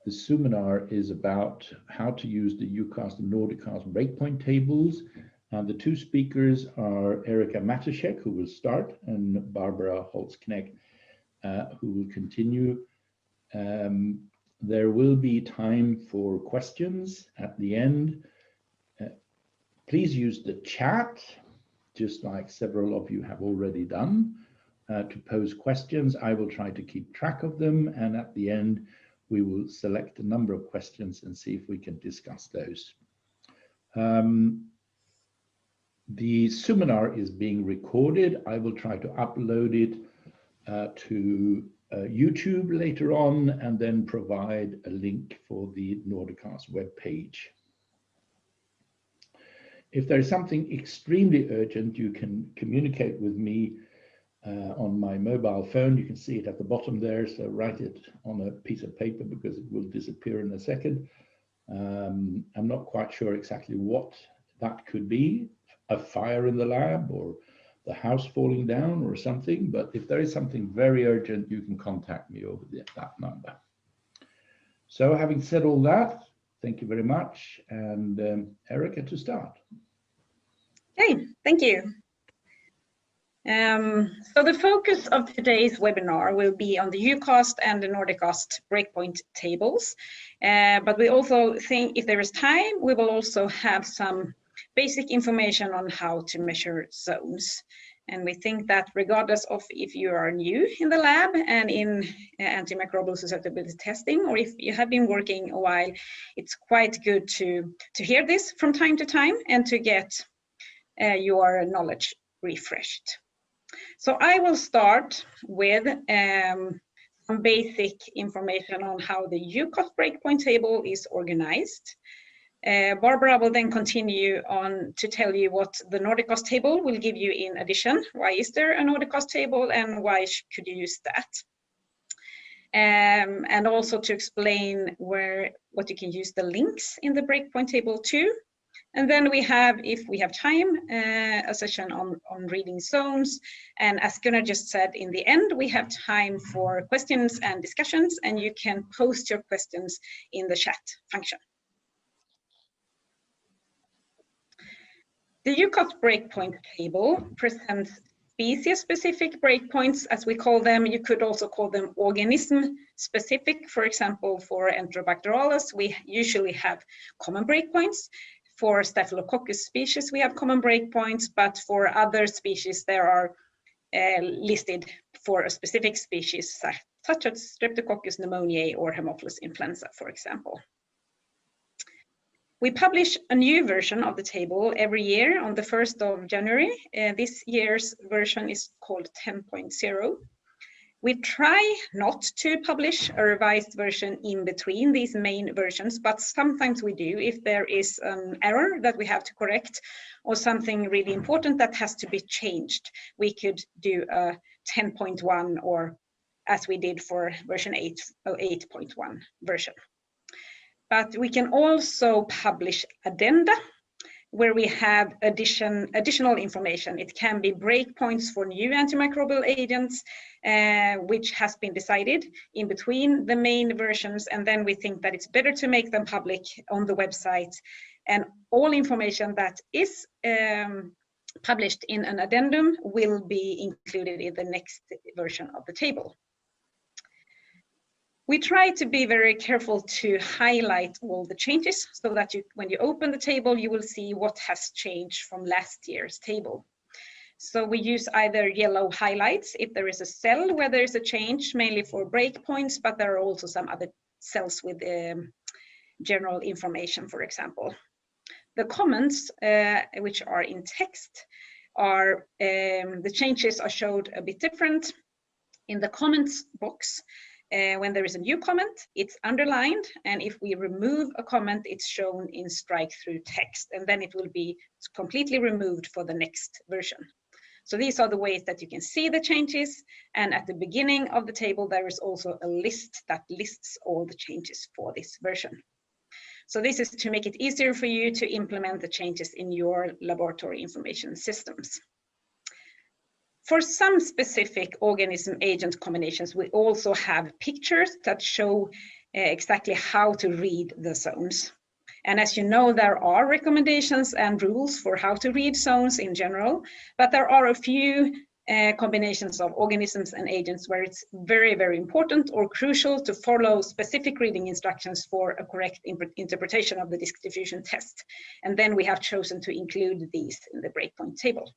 The zoominar is about how to use the EUCAST and Nordicast breakpoint tables. And the two speakers are Erika Matuszek, who will start, and Barbara Holzknecht, who will continue. There will be time for questions at the end. Please use the chat, just like several of you have already done, to pose questions. I will try to keep track of them, and at the end, we will select a number of questions and see if we can discuss those. The seminar is being recorded. I will try to upload it to YouTube later on, and then provide a link for the Nordicast webpage. If there is something extremely urgent, you can communicate with me on my mobile phone. You can see it at the bottom there, so write it on a piece of paper because it will disappear in a second. I'm not quite sure exactly what that could be, a fire in the lab or the house falling down or something, but if there is something very urgent, you can contact me over that number. So having said all that, thank you very much, and Erika, to start. Okay, thank you. So the focus of today's webinar will be on the EUCAST and the Nordicast breakpoint tables, but we also think if there is time, we will also have some basic information on how to measure zones. And we think that regardless of if you are new in the lab and in antimicrobial susceptibility testing, or if you have been working a while, it's quite good to hear this from time to time and to get your knowledge refreshed. So I will start with some basic information on how the EUCAST breakpoint table is organized. Barbara will then continue on to tell you what the Nordicast table will give you in addition. Why is there a Nordicast table and why could you use that? And also to explain what you can use the links in the breakpoint table to. And then we have, if we have time, a session on reading zones. And as Gunnar just said, in the end, we have time for questions and discussions, and you can post your questions in the chat function. The EUCAST breakpoint table presents species-specific breakpoints, as we call them. You could also call them organism-specific. For example, for Enterobacterales, we usually have common breakpoints. For Staphylococcus species, we have common breakpoints, but for other species, there are listed for a specific species, such as Streptococcus pneumoniae or Haemophilus influenza, for example. We publish a new version of the table every year on the 1st of January. This year's version is called 10.0. We try not to publish a revised version in between these main versions, but sometimes we do if there is an error that we have to correct or something really important that has to be changed. We could do a 10.1 or as we did for version 8.1 version. But we can also publish addenda where we have additional information. It can be breakpoints for new antimicrobial agents, which has been decided in between the main versions, and then we think that it's better to make them public on the website. And all information that is published in an addendum will be included in the next version of the table. We try to be very careful to highlight all the changes so that when you open the table, you will see what has changed from last year's table. So we use either yellow highlights if there is a cell where there is a change, mainly for breakpoints, but there are also some other cells with general information, for example. The comments, which are in text, are the changes are showed a bit different. In the comments box, when there is a new comment, it's underlined, and if we remove a comment, it's shown in strike-through text, and then it will be completely removed for the next version. So these are the ways that you can see the changes, and at the beginning of the table, there is also a list that lists all the changes for this version. So this is to make it easier for you to implement the changes in your laboratory information systems. For some specific organism-agent combinations, we also have pictures that show exactly how to read the zones. And as you know, there are recommendations and rules for how to read zones in general, but there are a few combinations of organisms and agents where it's very, very important or crucial to follow specific reading instructions for a correct interpretation of the disk diffusion test. And then we have chosen to include these in the breakpoint table.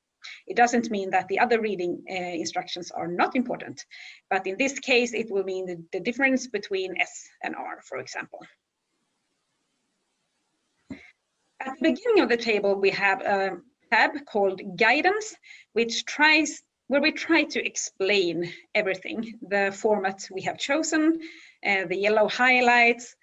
It doesn't mean that the other reading instructions are not important, but in this case, it will mean the difference between S and R, for example. At the beginning of the table, we have a tab called Guidance, where we try to explain everything, the format we have chosen, the yellow highlights.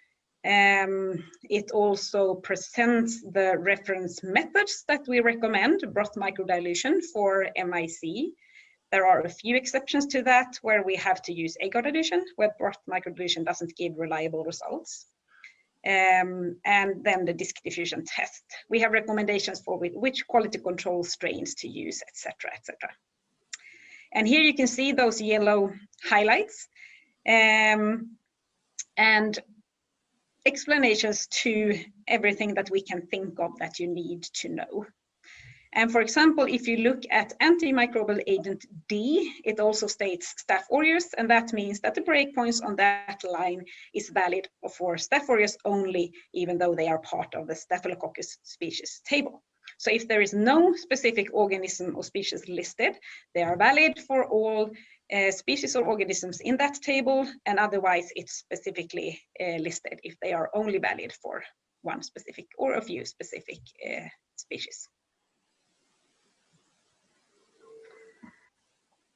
It also presents the reference methods that we recommend, broth microdilution for MIC. There are a few exceptions to that, where we have to use agar dilution, where broth microdilution doesn't give reliable results. And then the disk diffusion test. We have recommendations for which quality control strains to use, etc., etc. And here you can see those yellow highlights and explanations to everything that we can think of that you need to know. And for example, if you look at antimicrobial agent D, it also states Staph aureus, and that means that the breakpoints on that line is valid for Staph aureus only, even though they are part of the Staphylococcus species table. So if there is no specific organism or species listed, they are valid for all species or organisms in that table, and otherwise it's specifically listed if they are only valid for one specific or a few specific species.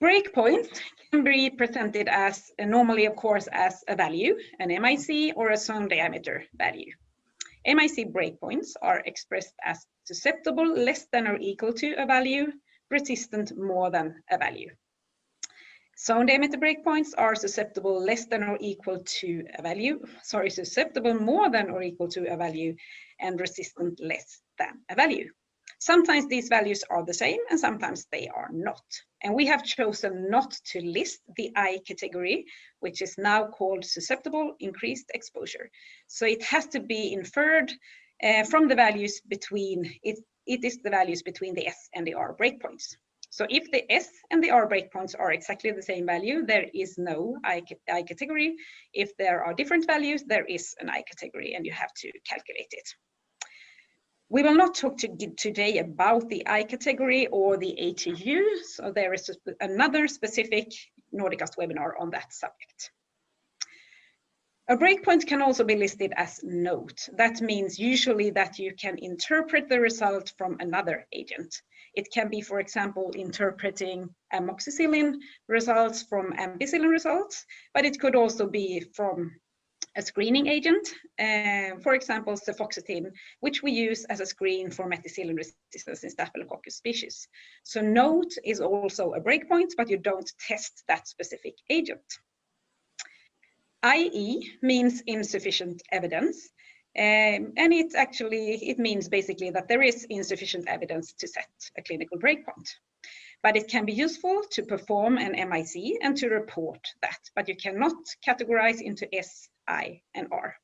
Breakpoint can be presented as normally, of course, as a value, an MIC or a zone diameter value. MIC breakpoints are expressed as susceptible less than or equal to a value, resistant more than a value. Zone diameter breakpoints are susceptible less than or equal to a value, susceptible more than or equal to a value, and resistant less than a value. Sometimes these values are the same and sometimes they are not. And we have chosen not to list the I category, which is now called susceptible increased exposure. So it has to be inferred from the values between, it is the values between the S and the R breakpoints. So if the S and the R breakpoints are exactly the same value, there is no I category. If there are different values, there is an I category and you have to calculate it. We will not talk today about the I category or the ATU, so there is another specific Nordicast webinar on that subject. A breakpoint can also be listed as note. That means usually that you can interpret the result from another agent. It can be, for example, interpreting amoxicillin results from ampicillin results, but it could also be from a screening agent, for example, cefoxitin, which we use as a screen for methicillin resistance in Staphylococcus species. So note is also a breakpoint, but you don't test that specific agent. IE means insufficient evidence, and it means basically that there is insufficient evidence to set a clinical breakpoint. But it can be useful to perform an MIC and to report that, but you cannot categorize into S, I, and R.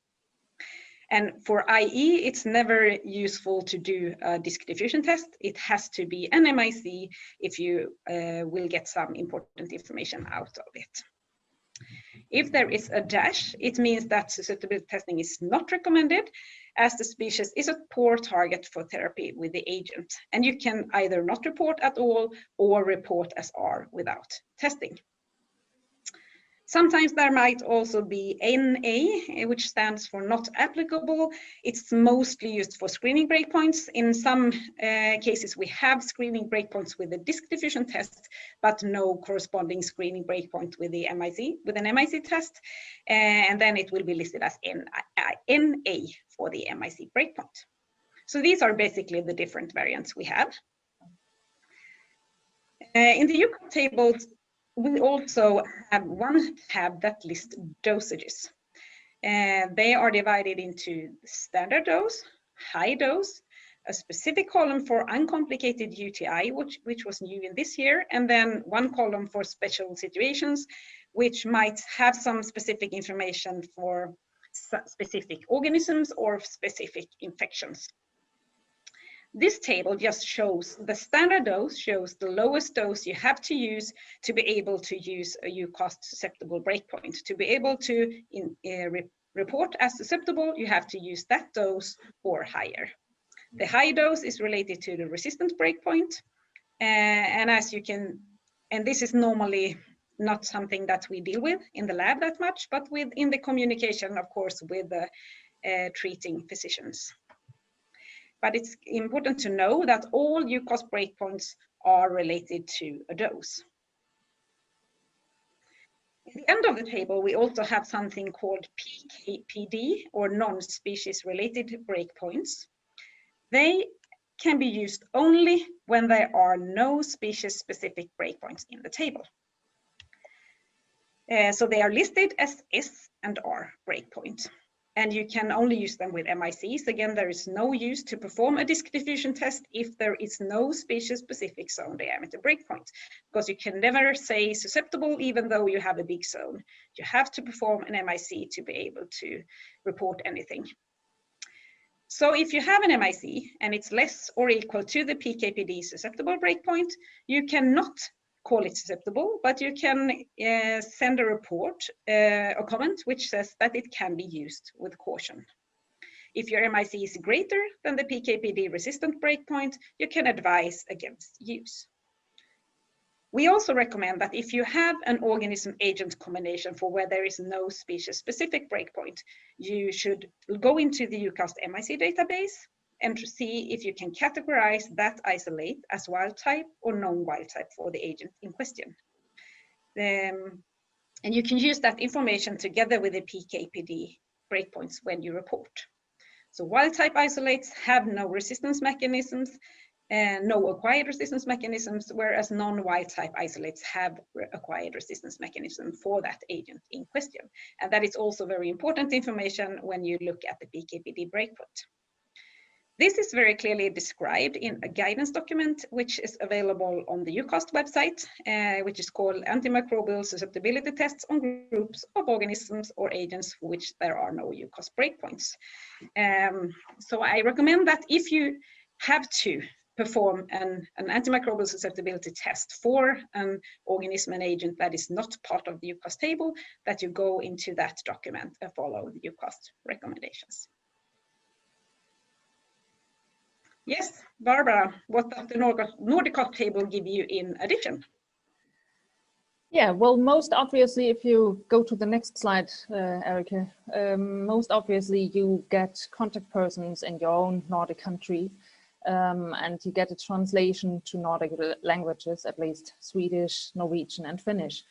And for IE, it's never useful to do a disk diffusion test. It has to be an MIC if you will get some important information out of it. If there is a dash, it means that susceptibility testing is not recommended, as the species is a poor target for therapy with the agent. And you can either not report at all or report as R without testing. Sometimes there might also be NA, which stands for not applicable. It's mostly used for screening breakpoints. In some cases, we have screening breakpoints with a disk diffusion test, but no corresponding screening breakpoint with the MIC, with an MIC test. And then it will be listed as NA for the MIC breakpoint. So these are basically the different variants we have. In the EUCAST tables, we also have one tab that lists dosages. They are divided into standard dose, high dose, a specific column for uncomplicated UTI, which was new in this year, and then one column for special situations, which might have some specific information for specific organisms or specific infections. This table just shows the standard dose, shows the lowest dose you have to use to be able to use a EUCAST susceptible breakpoint. To be able to report as susceptible, you have to use that dose or higher. The high dose is related to the resistant breakpoint, and as you can, and this is normally not something that we deal with in the lab that much, but in the communication, of course, with the treating physicians. But it's important to know that all EUCAST breakpoints are related to a dose. At the end of the table, we also have something called PKPD, or non-species related breakpoints. They can be used only when there are no species-specific breakpoints in the table. So they are listed as S and R breakpoint, and you can only use them with MICs. Again, there is no use to perform a disk diffusion test if there is no species-specific zone diameter breakpoint, because you can never say susceptible even though you have a big zone. You have to perform an MIC to be able to report anything. So if you have an MIC and it's less or equal to the PKPD susceptible breakpoint, you cannot call it susceptible, but you can send a report, a comment, which says that it can be used with caution. If your MIC is greater than the PKPD resistant breakpoint, you can advise against use. We also recommend that if you have an organism-agent combination for where there is no species-specific breakpoint, you should go into the EUCAST MIC database and see if you can categorize that isolate as wild type or non-wild type for the agent in question. And you can use that information together with the PKPD breakpoints when you report. So wild type isolates have no resistance mechanisms and no acquired resistance mechanisms, whereas non-wild type isolates have acquired resistance mechanism for that agent in question. And that is also very important information when you look at the PKPD breakpoint. This is very clearly described in a guidance document, which is available on the EUCAST website, which is called Antimicrobial Susceptibility Tests on Groups of Organisms or Agents for which there are no EUCAST breakpoints. So I recommend that if you have to perform an antimicrobial susceptibility test for an organism and agent that is not part of the EUCAST table, that you go into that document and follow the EUCAST recommendations. Yes, Barbara, what does the Nordicast table give you in addition? Yeah, well, most obviously, if you go to the next slide, Erica, most obviously you get contact persons in your own Nordic country, and you get a translation to Nordic languages, at least Swedish, Norwegian, and Finnish.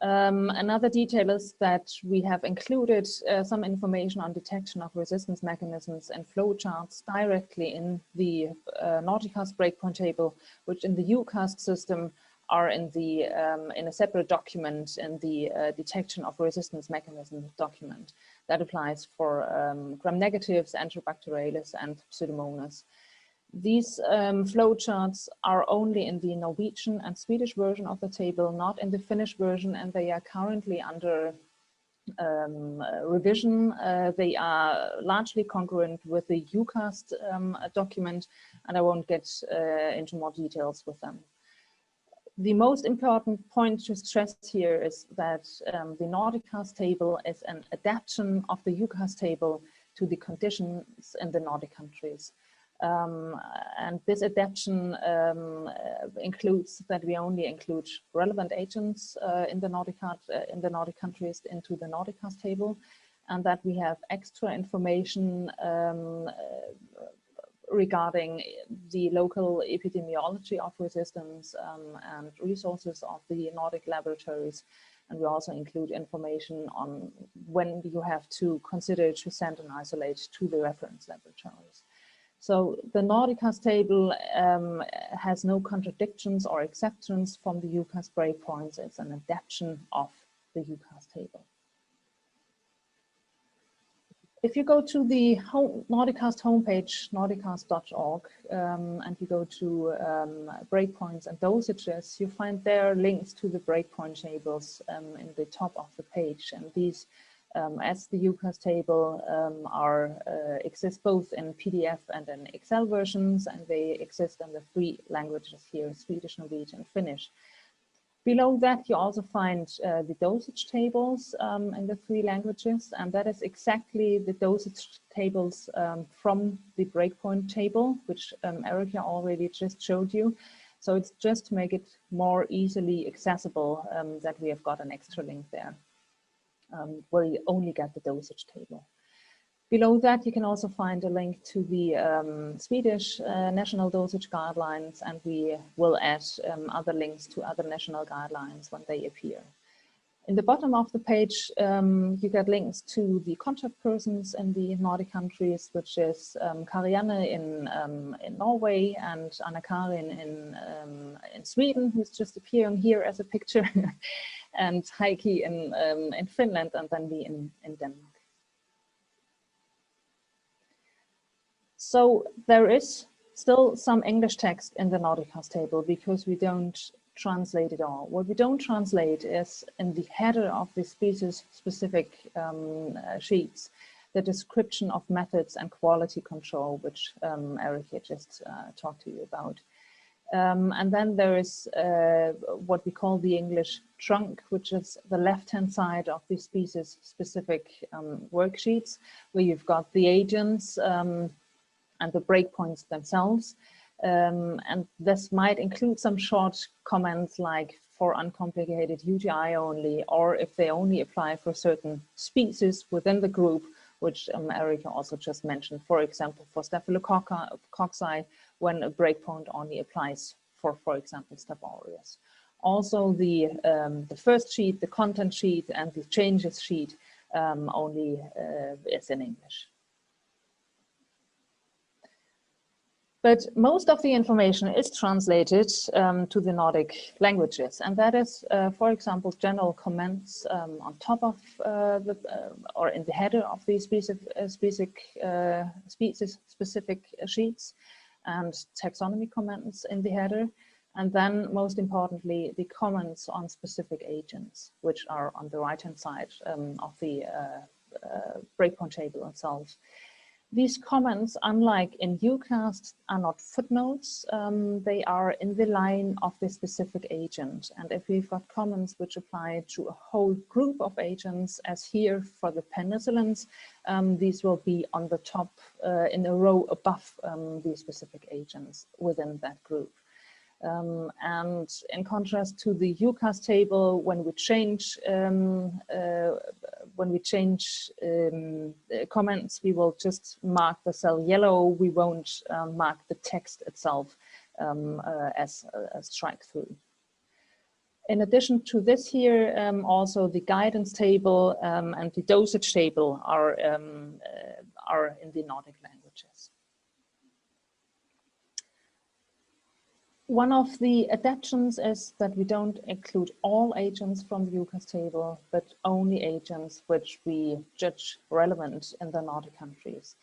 Another detail is that we have included some information on detection of resistance mechanisms and flowcharts directly in the Nordicast breakpoint table, which in the EUCAST system are in the in a separate document in the detection of resistance mechanism document. That applies for gram-negatives, Enterobacterales, and Pseudomonas. These flowcharts are only in the Norwegian and Swedish version of the table, not in the Finnish version, and they are currently under revision. They are largely congruent with the EUCAST document, and I won't get into more details with them. The most important point to stress here is that the Nordicast table is an adaptation of the EUCAST table to the conditions in the Nordic countries. And this adaptation includes that we only include relevant agents in the Nordic countries into the Nordicast table, and that we have extra information regarding the local epidemiology of resistance and resources of the Nordic laboratories. And we also include information on when you have to consider to send an isolate to the reference laboratories. So the Nordicast table has no contradictions or exceptions from the EUCAST breakpoints. It's an adaptation of the EUCAST table. If you go to the Nordicast homepage, nordicast.org, and you go to breakpoints and dosages, you find there links to the breakpoint tables in the top of the page. And these as the EUCAST table exist both in PDF and in Excel versions, and they exist in the 3 languages here, Swedish, Norwegian, Finnish. Below that, you also find the dosage tables in the 3 languages, and that is exactly the dosage tables from the Breakpoint table, which Erica already just showed you. So it's just to make it more easily accessible that we have got an extra link there, where you only get the dosage table. Below that, you can also find a link to the Swedish national dosage guidelines, and we will add other links to other national guidelines when they appear. In the bottom of the page, you get links to the contact persons in the Nordic countries, which is Karianne in Norway and Anna-Karin in Sweden, who's just appearing here as a picture, and Heikki in Finland, and then me in Denmark. So there is still some English text in the Nordicast table because we don't translate it all. What we don't translate is in the header of the species-specific sheets, the description of methods and quality control, which Erica just talked to you about. And then there is what we call the English trunk, which is the left-hand side of the species-specific worksheets, where you've got the agents and the breakpoints themselves. And this might include some short comments like for uncomplicated UTI only, or if they only apply for certain species within the group, which Erica also just mentioned, for example, for Staphylococci, when a breakpoint only applies for example, Staph aureus. Also the first sheet, the content sheet, and the changes sheet only is in English. But most of the information is translated to the Nordic languages, and that is, for example, general comments on top of or in the header of the species-specific sheets, and taxonomy comments in the header, and then most importantly, the comments on specific agents, which are on the right-hand side of the breakpoint table itself. These comments, unlike in EUCAST, are not footnotes. They are in the line of the specific agent. And if we've got comments which apply to a whole group of agents, as here for the penicillins, these will be on the top in a row above the specific agents within that group. And in contrast to the EUCAST table, when we change comments, we will just mark the cell yellow. We won't mark the text itself as a strike through. In addition to this here, also the guidance table and the dosage table are in the Nordic languages. One of the adaptations is that we don't include all agents from the EUCAST table, but only agents which we judge relevant in the Nordic countries.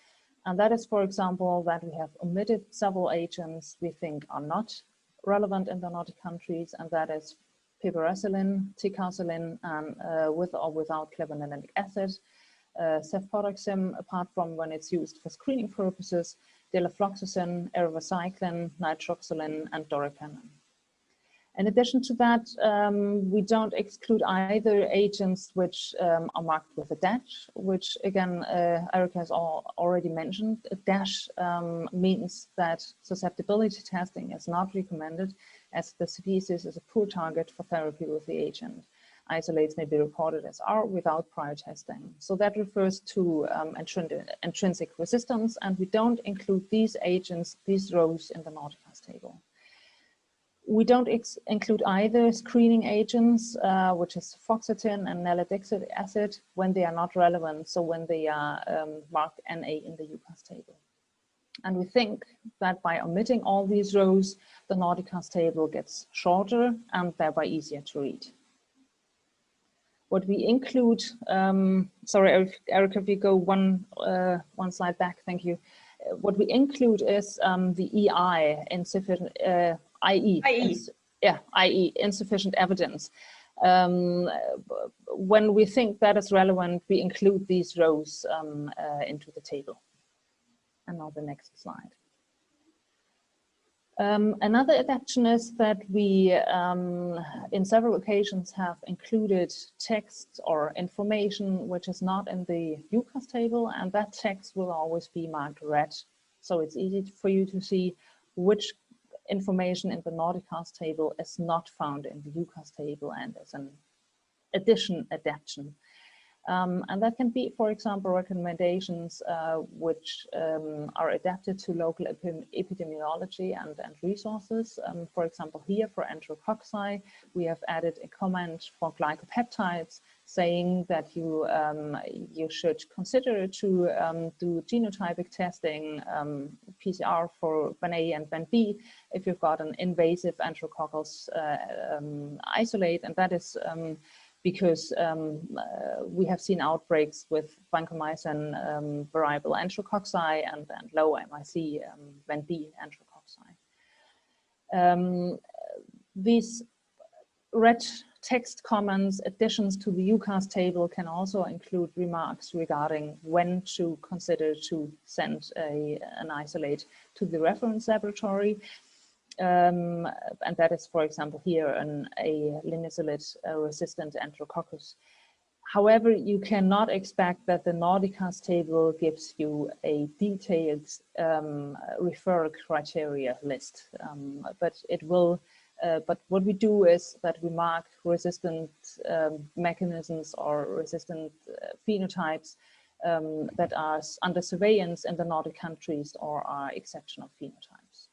And that is, for example, that we have omitted several agents we think are not relevant in the Nordic countries, and that is piperacillin, ticagrelin, and with or without clavulanic acid, cefpodoxim, apart from when it's used for screening purposes, delafloxacin, eravacycline, nitroxylin, and doripenem. In addition to that, we don't exclude either agents which are marked with a dash, which again, Erica has already mentioned. A dash means that susceptibility testing is not recommended, as the species is a poor target for therapy with the agent. Isolates may be reported as R without prior testing. So that refers to intrinsic resistance, and we don't include these agents, these rows, in the Nordicast table. We don't include either screening agents, which is foxatin and nalidixic acid, when they are not relevant, so when they are marked NA in the EUCAST table. And we think that by omitting all these rows, the Nordicast table gets shorter and thereby easier to read. What we include, sorry, Erica, if you go one slide back, thank you. What we include is the EI, insufficient, IE, insufficient evidence. When we think that is relevant, we include these rows into the table. And now the next slide. Another adaptation is that we, in several occasions, have included text or information which is not in the EUCAST table, and that text will always be marked red. So it's easy for you to see which information in the Nordicast table is not found in the EUCAST table and is an adaptation. And that can be, for example, recommendations which are adapted to local epidemiology and resources. For example, here for enterococci, we have added a comment for glycopeptides saying that you should consider to do genotypic testing, PCR for BAN A and BAN B if you've got an invasive enterococcus isolate, and that is because we have seen outbreaks with vancomycin variable enterococci and low MIC BAN B enterococci. These red text comments, additions to the EUCAST table, can also include remarks regarding when to consider to send an isolate to the reference laboratory. And that is, for example, here a linezolid resistant enterococcus. However, you cannot expect that the Nordicast table gives you a detailed referral criteria list, but it will. But what we do is that we mark resistant mechanisms or resistant phenotypes that are under surveillance in the Nordic countries or are exceptional phenotypes.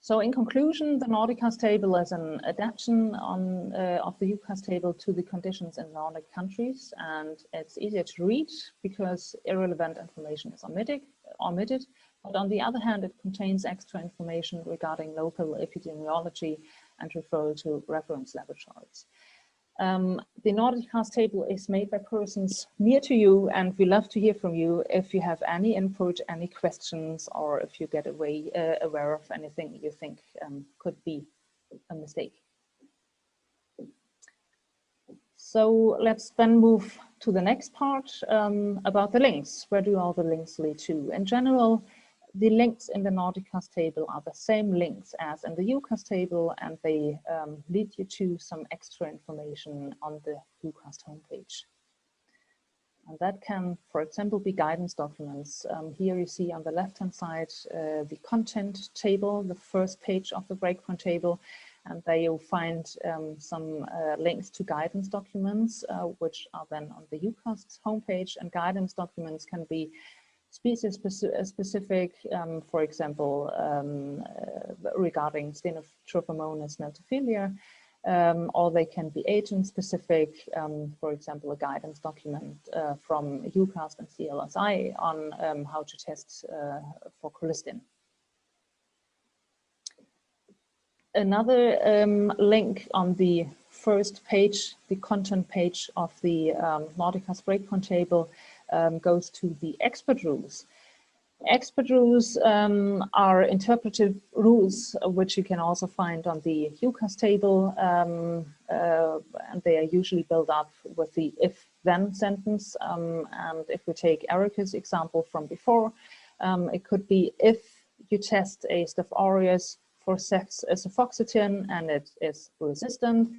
So in conclusion, the Nordicast table is an adaptation of the EUCAST table to the conditions in Nordic countries, and it's easier to read because irrelevant information is omitted. But on the other hand, it contains extra information regarding local epidemiology and referral to reference laboratories. The Nordicast table is made by persons near to you, and we love to hear from you if you have any input, any questions, or if you get aware of anything you think could be a mistake. So let's then move to the next part about the links. Where do all the links lead to? In general, the links in the Nordicast table are the same links as in the EUCAST table, and they lead you to some extra information on the EUCAST homepage. And that can, for example, be guidance documents. Here you see on the left-hand side the content table, the first page of the Breakpoint table, and there you'll find some links to guidance documents, which are then on the EUCAST homepage. And guidance documents can be species specific, for example, regarding Stenotrophomonas meltophilia, or they can be agent specific, for example, a guidance document from EUCAST and CLSI on how to test for colistin. Another link on the first page, the content page of the Nordicast Breakpoint table, goes to the expert rules. Expert rules are interpretive rules, which you can also find on the EUCAST table, and they are usually built up with the if-then sentence. And if we take Erica's example from before, it could be if you test a Staph aureus for cefoxitin and it is resistant,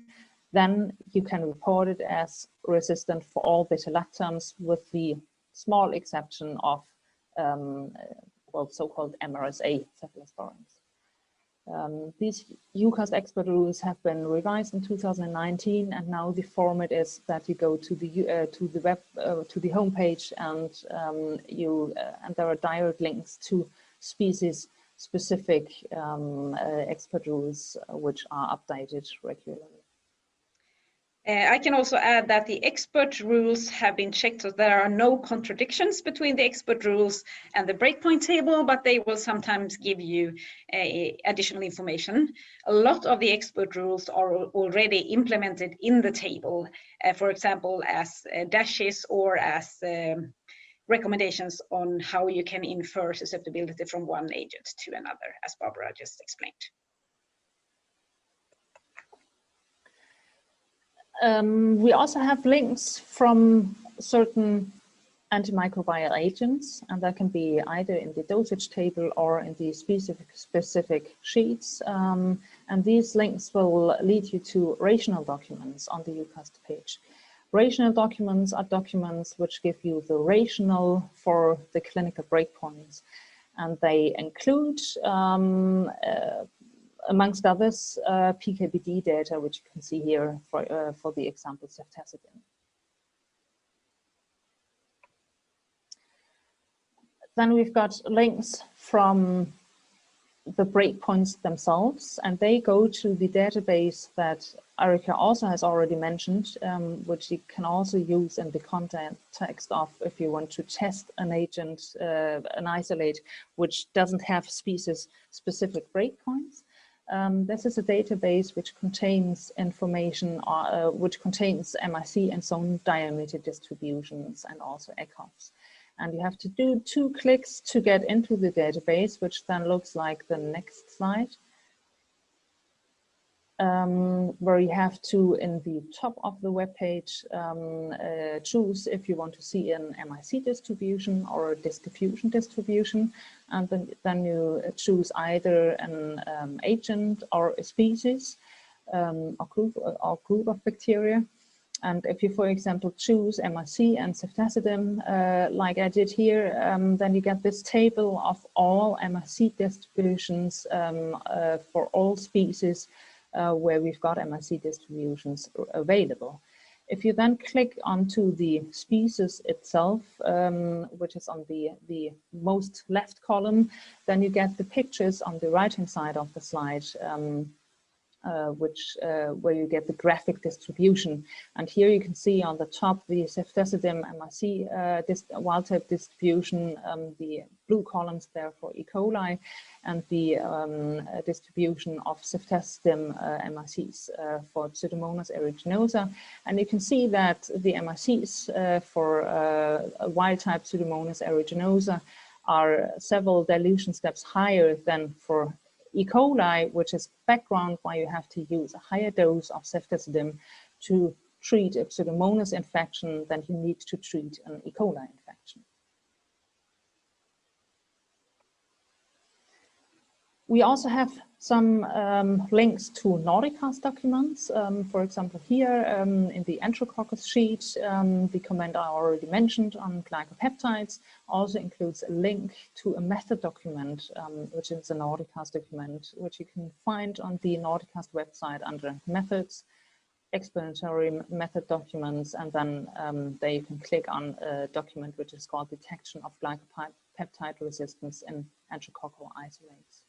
then you can report it as resistant for all beta-lactams, with the small exception of well, so-called MRSA cephalosporins. These EUCAST expert rules have been revised in 2019, and now the format is that you go to the web to the homepage, and and there are direct links to species-specific expert rules, which are updated regularly. I can also add that the expert rules have been checked, so there are no contradictions between the expert rules and the Breakpoint table, but they will sometimes give you additional information. A lot of the expert rules are already implemented in the table, for example, as dashes or as recommendations on how you can infer susceptibility from one agent to another, as Barbara just explained. We also have links from certain antimicrobial agents, and that can be either in the dosage table or in the specific sheets. And these links will lead you to rational documents on the EUCAST page. Rational documents are documents which give you the rationale for the clinical breakpoints, and they include, amongst others, PKPD data, which you can see here for the example ceftazidime. Then we've got links from the breakpoints themselves, and they go to the database that Erika also has already mentioned, which you can also use in the context of if you want to test an agent, an isolate, which doesn't have species-specific breakpoints. This is a database which contains information, which contains MIC and zone diameter distributions and also ECOFs. And you have to do 2 clicks to get into the database, which then looks like the next slide, where you have to, in the top of the web page, choose if you want to see an MIC distribution or a diffusion distribution, and then you choose either an agent or a species or group of bacteria. And if you, for example, choose MIC and ceftazidime, like I did here, then you get this table of all MIC distributions for all species where we've got MIC distributions available. If you then click onto the species itself, which is on the most left column, then you get the pictures on the right-hand side of the slide, where you get the graphic distribution. And here you can see on the top the ceftazidime MIC wild-type distribution, the blue columns there for E. coli, and the distribution of ceftazidime MICs for Pseudomonas aeruginosa. And you can see that the MICs for wild-type Pseudomonas aeruginosa are several dilution steps higher than for E. coli, which is background why you have to use a higher dose of ceftazidime to treat a Pseudomonas infection than you need to treat an E. coli infection. We also have some links to Nordicast documents. For example, here in the Enterococcus sheet, the comment I already mentioned on glycopeptides also includes a link to a method document, which is a Nordicast document, which you can find on the Nordicast website under methods, explanatory method documents, and then there you can click on a document which is called detection of glycopeptide resistance in enterococcal isolates.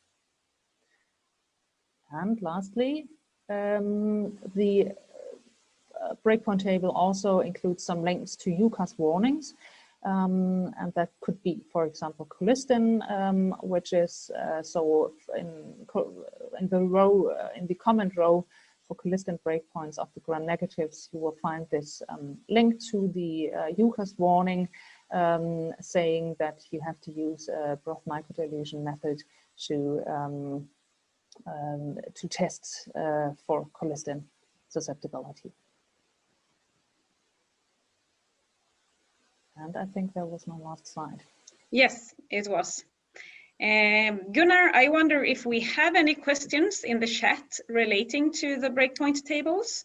And lastly, the breakpoint table also includes some links to EUCAST warnings, and that could be, for example, colistin, which is so in the comment row for colistin breakpoints of the gram-negatives, you will find this link to the EUCAST warning, saying that you have to use a broth microdilution method to test for colistin susceptibility. And I think that was my last slide. Yes, it was. Gunnar, I wonder if we have any questions in the chat relating to the breakpoint tables.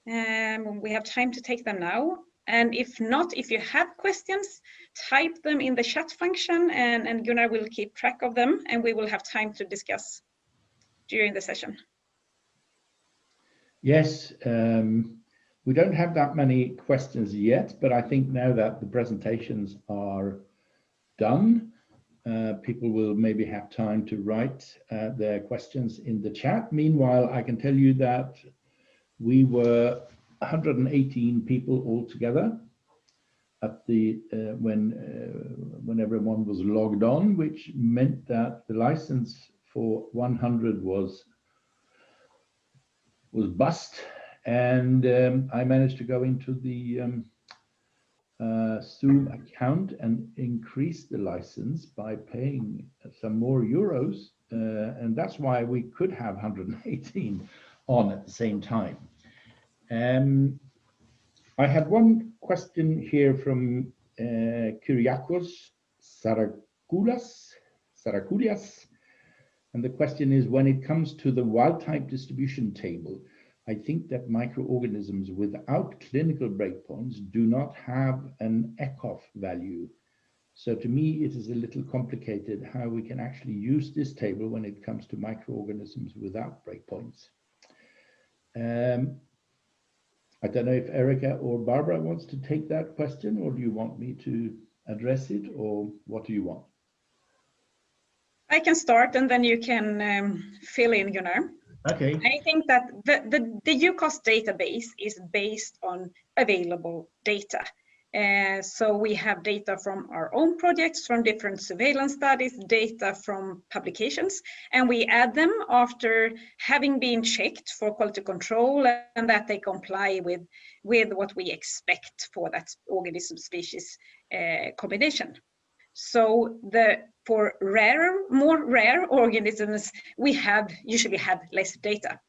We have time to take them now. And if not, if you have questions, type them in the chat function, and Gunnar will keep track of them, and we will have time to discuss during the session. Yes, we don't have that many questions yet, but I think now that the presentations are done, people will maybe have time to write their questions in the chat. Meanwhile, I can tell you that we were 118 people altogether at the when everyone was logged on, which meant that the license for 100 was bust, and I managed to go into the Zoom account and increase the license by paying some more euros, and that's why we could have 118 on at the same time. I had one question here from Kyriakos Sarakoulias, and the question is, when it comes to the wild-type distribution table, I think that microorganisms without clinical breakpoints do not have an ECOF value. So to me, it is a little complicated how we can actually use this table when it comes to microorganisms without breakpoints. I don't know if Erica or Barbara wants to take that question, or do you want me to address it, or what do you want? I can start and then you can fill in, Gunnar. Okay. I think that the EUCAST database is based on available data. So we have data from our own projects, from different surveillance studies, data from publications, and we add them after having been checked for quality control and that they comply with what we expect for that organism species combination. So for more rare organisms, we usually have less data.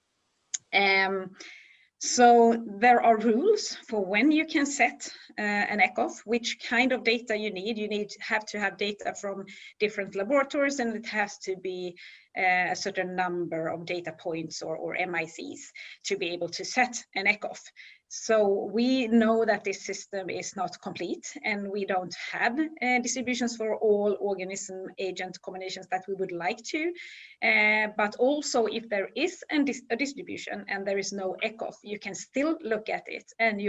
So there are rules for when you can set an ECOF, which kind of data you need. You have to have data from different laboratories, and it has to be a certain number of data points or MICs to be able to set an ECOF. So we know that this system is not complete, and we don't have distributions for all organism agent combinations that we would like to. But also, if there is a distribution and there is no ECOF, you can still look at it. And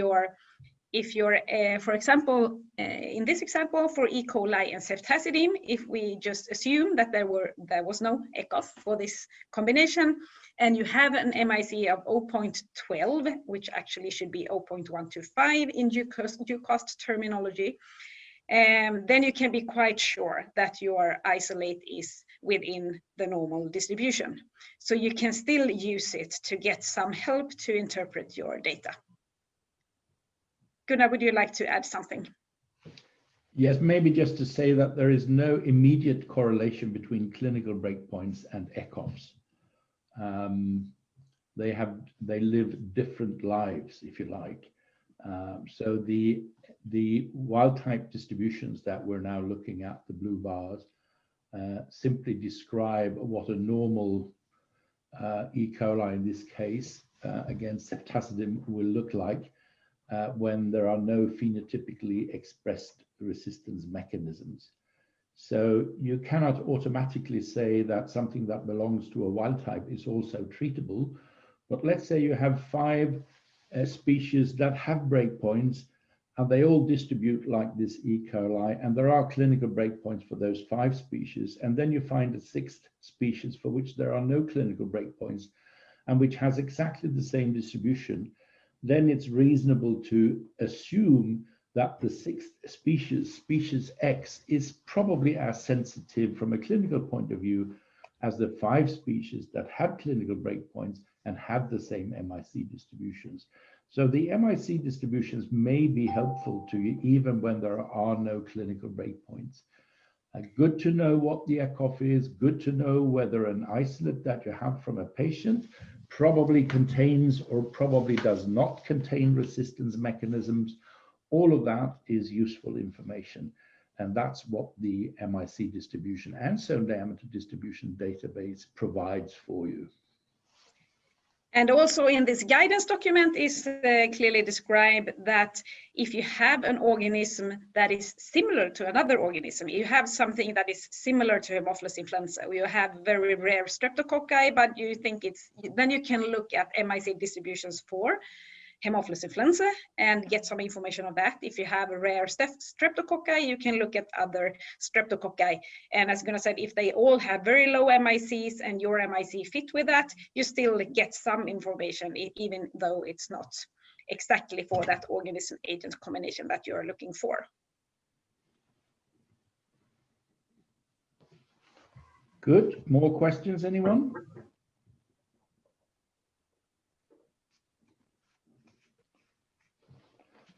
if you're, for example, in this example for E. coli and ceftazidime, if we just assume that there was no ECOF for this combination, and you have an MIC of 0.12, which actually should be 0.125 in EUCAST terminology, then you can be quite sure that your isolate is within the normal distribution. So you can still use it to get some help to interpret your data. Gunnar, would you like to add something? Yes, maybe just to say that there is no immediate correlation between clinical breakpoints and ECOFs. They live different lives, if you like. So the wild-type distributions that we're now looking at, the blue bars, simply describe what a normal E. coli, in this case, against ceftazidime, will look like when there are no phenotypically expressed resistance mechanisms. So you cannot automatically say that something that belongs to a wild type is also treatable. But let's say you have 5 species that have breakpoints, and they all distribute like this E. coli, and there are clinical breakpoints for those 5 species. And then you find a 6th species for which there are no clinical breakpoints and which has exactly the same distribution. Then it's reasonable to assume that the 6th species X, is probably as sensitive from a clinical point of view as the 5 species that have clinical breakpoints and have the same MIC distributions. So the MIC distributions may be helpful to you even when there are no clinical breakpoints. Good to know what the ECOF is, good to know whether an isolate that you have from a patient probably contains or probably does not contain resistance mechanisms. All of that is useful information. And that's what the MIC distribution and zone diameter distribution database provides for you. And also in this guidance document is clearly described that if you have an organism that is similar to another organism, you have something that is similar to Haemophilus influenza, you have very rare streptococci, but you think then you can look at MIC distributions for Haemophilus influenza and get some information on that. If you have a rare streptococci, you can look at other streptococci. And as Gunnar said, if they all have very low MICs and your MIC fit with that, you still get some information, even though it's not exactly for that organism agent combination that you're looking for. Good. More questions, anyone?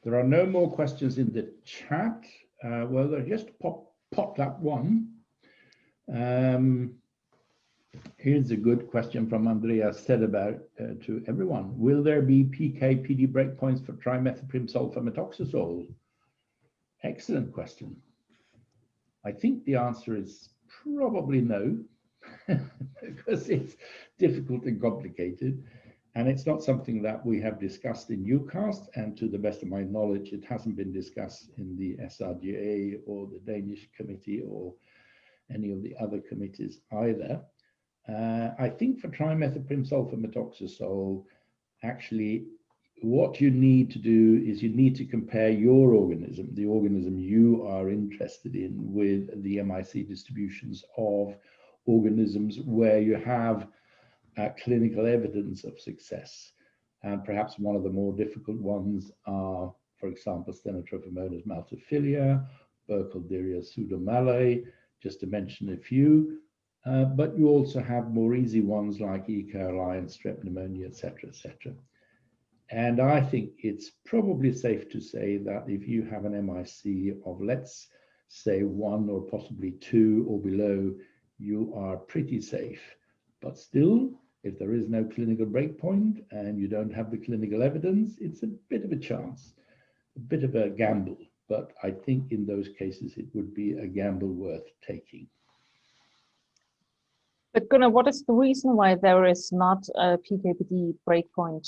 There are no more questions in the chat. Well, I just popped up one. Here's a good question from Andreas Cederberg to everyone. Will there be PK/PD breakpoints for trimethoprim sulfur methoxazole? Excellent question. I think the answer is probably no, because it's difficult and complicated. And it's not something that we have discussed in EUCAST, and to the best of my knowledge, it hasn't been discussed in the SRGA or the Danish committee or any of the other committees either. I think for trimethoprim sulfur methoxazole, actually, what you need to do is you need to compare your organism, the organism you are interested in, with the MIC distributions of organisms where you have clinical evidence of success. And perhaps one of the more difficult ones are, for example, Stenotrophomonas maltophilia, Burkholderia pseudomallei, just to mention a few. But you also have more easy ones like E. coli and strep pneumonia, etc., etc. And I think it's probably safe to say that if you have an MIC of, let's say, 1 or possibly 2 or below, you are pretty safe. But still, if there is no clinical breakpoint and you don't have the clinical evidence, it's a bit of a chance, a bit of a gamble. But I think in those cases, it would be a gamble worth taking. But Gunnar, what is the reason why there is not a PK/PD breakpoint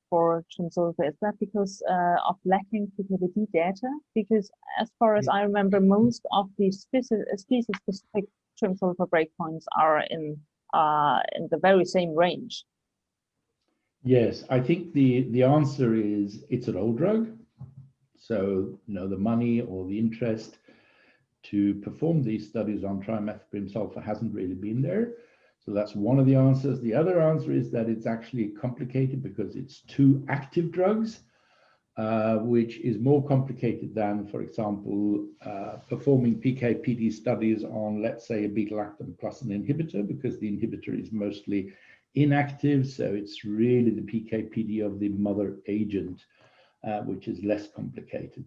for trimsulfur? Is that because of lacking PK/PD data? Because as far as I remember, most of the species-specific trimsulfur breakpoints are in the very same range. Yes, I think the answer is it's an old drug. So, the money or the interest to perform these studies on trimethoprim sulfur hasn't really been there. So that's one of the answers. The other answer is that it's actually complicated because it's 2 active drugs, which is more complicated than, for example, performing PK/PD studies on, let's say, a beta-lactam plus an inhibitor, because the inhibitor is mostly inactive. So it's really the PK/PD of the mother agent, which is less complicated.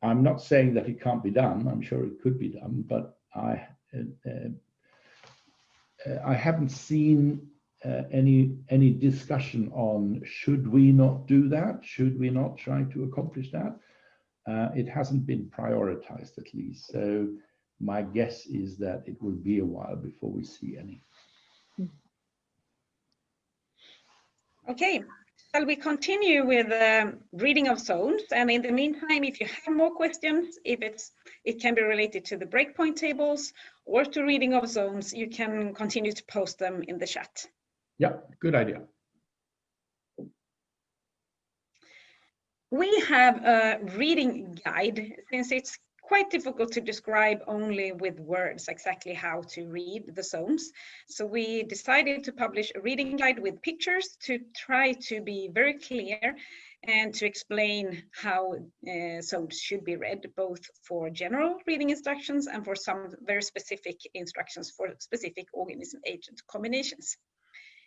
I'm not saying that it can't be done. I'm sure it could be done, but I haven't seen any discussion on should we not do that? Should we not try to accomplish that? It hasn't been prioritized, at least. So my guess is that it will be a while before we see any. Okay. Shall we continue with reading of zones? And in the meantime, if you have more questions, it can be related to the breakpoint tables or to reading of zones, you can continue to post them in the chat. Yeah, good idea. We have a reading guide, since it's quite difficult to describe only with words exactly how to read the zones. So we decided to publish a reading guide with pictures to try to be very clear and to explain how zones should be read, both for general reading instructions and for some very specific instructions for specific organism-agent combinations.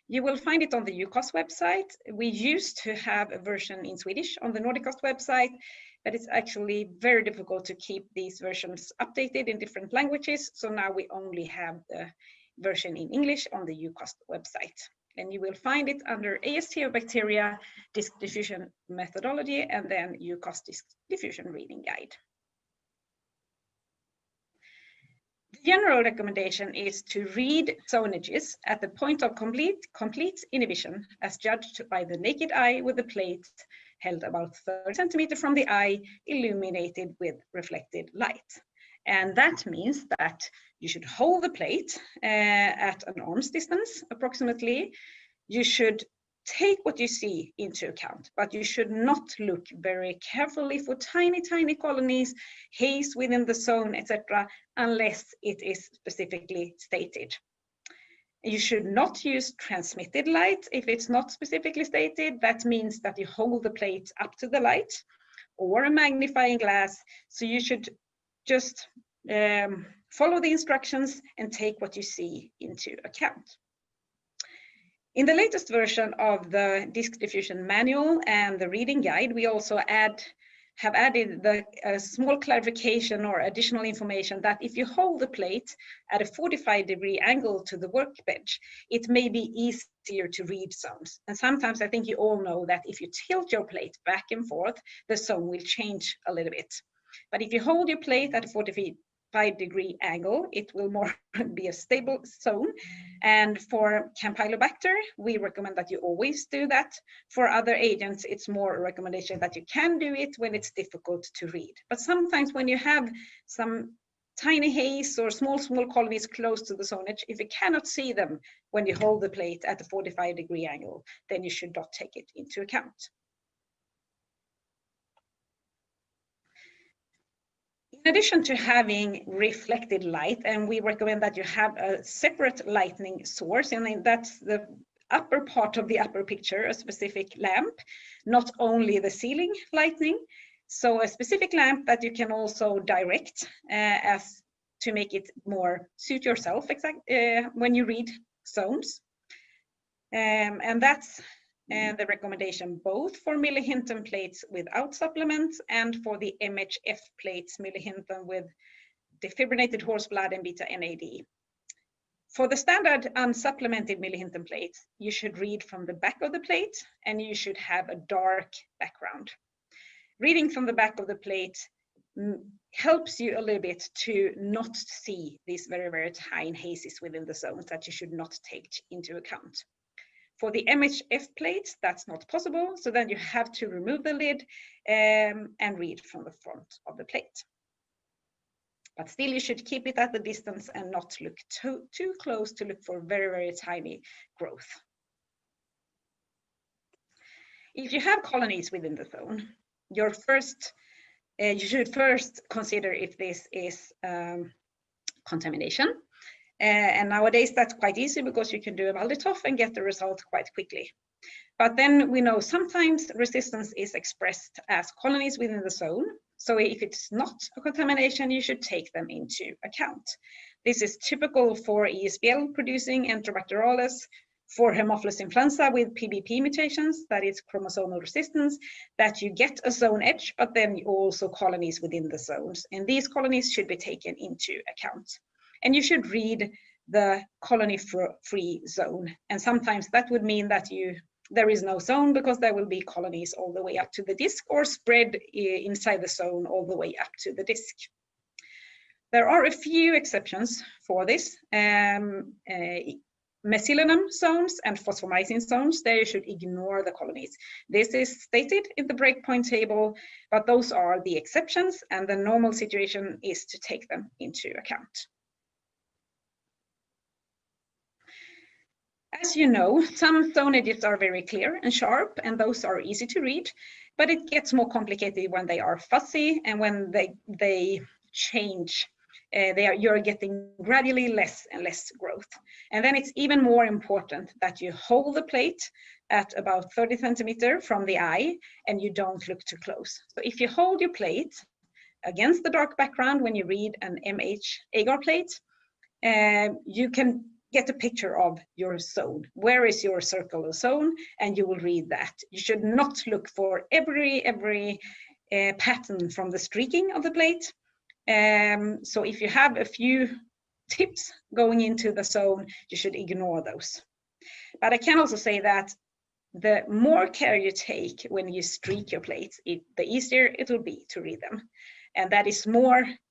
You will find it on the EUCAST website. We used to have a version in Swedish on the Nordicast website, but it's actually very difficult to keep these versions updated in different languages. So now we only have the version in English on the EUCAST website. And you will find it under AST of bacteria, disk diffusion methodology, and then EUCAST disk diffusion reading guide. The general recommendation is to read zonages at the point of complete inhibition as judged by the naked eye with the plate held about 30 centimeters from the eye, illuminated with reflected light. And that means that you should hold the plate at an arm's distance approximately. You should take what you see into account, but you should not look very carefully for tiny colonies, haze within the zone, etc., unless it is specifically stated. You should not use transmitted light if it's not specifically stated. That means that you hold the plate up to the light, or a magnifying glass. So you should just follow the instructions and take what you see into account. In the latest version of the disk diffusion manual and the reading guide, we also have added a small clarification or additional information that if you hold the plate at a 45-degree angle to the workbench, it may be easier to read zones. And sometimes I think you all know that if you tilt your plate back and forth, the zone will change a little bit. But if you hold your plate at a 45-degree angle, it will more be a stable zone. And for Campylobacter, we recommend that you always do that. For other agents, it's more a recommendation that you can do it when it's difficult to read. But sometimes when you have some tiny haze or small colonies close to the zone edge, if you cannot see them when you hold the plate at a 45-degree angle, then you should not take it into account. In addition to having reflected light, and we recommend that you have a separate lighting source, and that's the upper part of the upper picture, a specific lamp, not only the ceiling lighting. So a specific lamp that you can also direct as to make it more suit yourself when you read zones. And that's the recommendation both for Millihinton plates without supplements and for the MHF plates, Millihinton with defibrinated horse blood and beta NAD. For the standard unsupplemented Millihinton plates, you should read from the back of the plate and you should have a dark background. Reading from the back of the plate helps you a little bit to not see these very, very tiny hazes within the zones that you should not take into account. For the MHF plates, that's not possible, so then you have to remove the lid and read from the front of the plate. But still, you should keep it at the distance and not look too close to look for very, very tiny growth. If you have colonies within the zone, you should first consider if this is contamination. And nowadays that's quite easy because you can do a Walditoff and get the result quite quickly. But then we know sometimes resistance is expressed as colonies within the zone. So if it's not a contamination, you should take them into account. This is typical for ESBL producing Enterobacterales, for Haemophilus influenza with PBP mutations, that is chromosomal resistance, that you get a zone edge, but then also colonies within the zones. And these colonies should be taken into account. And you should read the colony-free zone. And sometimes that would mean that there is no zone because there will be colonies all the way up to the disc or spread inside the zone all the way up to the disc. There are a few exceptions for this. Mesillinum zones and phosphomycin zones, there you should ignore the colonies. This is stated in the breakpoint table, but those are the exceptions, and the normal situation is to take them into account. As you know, some zone edges are very clear and sharp, and those are easy to read, but it gets more complicated when they are fuzzy and when they change. You're getting gradually less and less growth. And then it's even more important that you hold the plate at about 30 centimeters from the eye and you don't look too close. So if you hold your plate against the dark background when you read an MH agar plate, you can get a picture of your zone. Where is your circular zone? And you will read that. You should not look for every pattern from the streaking of the plate. So if you have a few tips going into the zone, you should ignore those. But I can also say that the more care you take when you streak your plates, the easier it will be to read them. And that is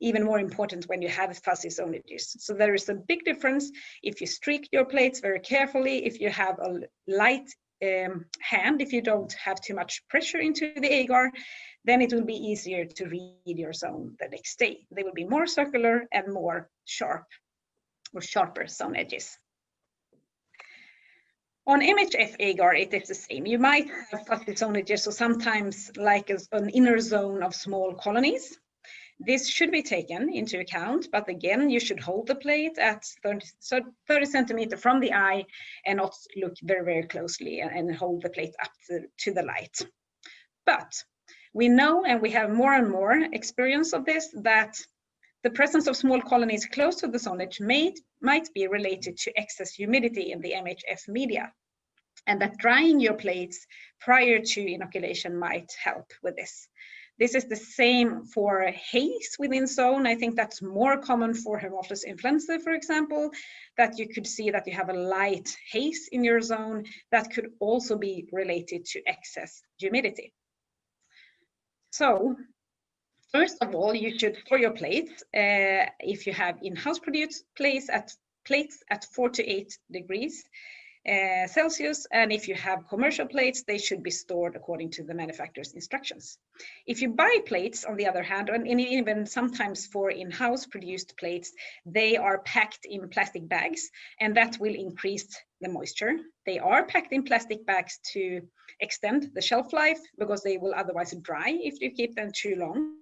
even more important when you have fuzzy zone edges. So there is a big difference if you streak your plates very carefully, if you have a light hand, if you don't have too much pressure into the agar, then it will be easier to read your zone the next day. They will be more circular and more sharp or sharper zone edges. On MHF agar, it is the same. You might have fuzzy zone edges, so sometimes like an inner zone of small colonies. This should be taken into account, but again, you should hold the plate at 30 centimeters from the eye and not look very, very closely and hold the plate up to the light. But we know, and we have more and more experience of this, that the presence of small colonies close to the zone edge might be related to excess humidity in the MHF media, and that drying your plates prior to inoculation might help with this. This is the same for haze within zone. I think that's more common for Haemophilus influenzae, for example, that you could see that you have a light haze in your zone that could also be related to excess humidity. So, first of all, you should store your plates, if you have in-house produced plates at 4 to 8 degrees Celsius, and if you have commercial plates, they should be stored according to the manufacturer's instructions. If you buy plates, on the other hand, and even sometimes for in-house produced plates, they are packed in plastic bags, and that will increase the moisture. They are packed in plastic bags to extend the shelf life because they will otherwise dry if you keep them too long.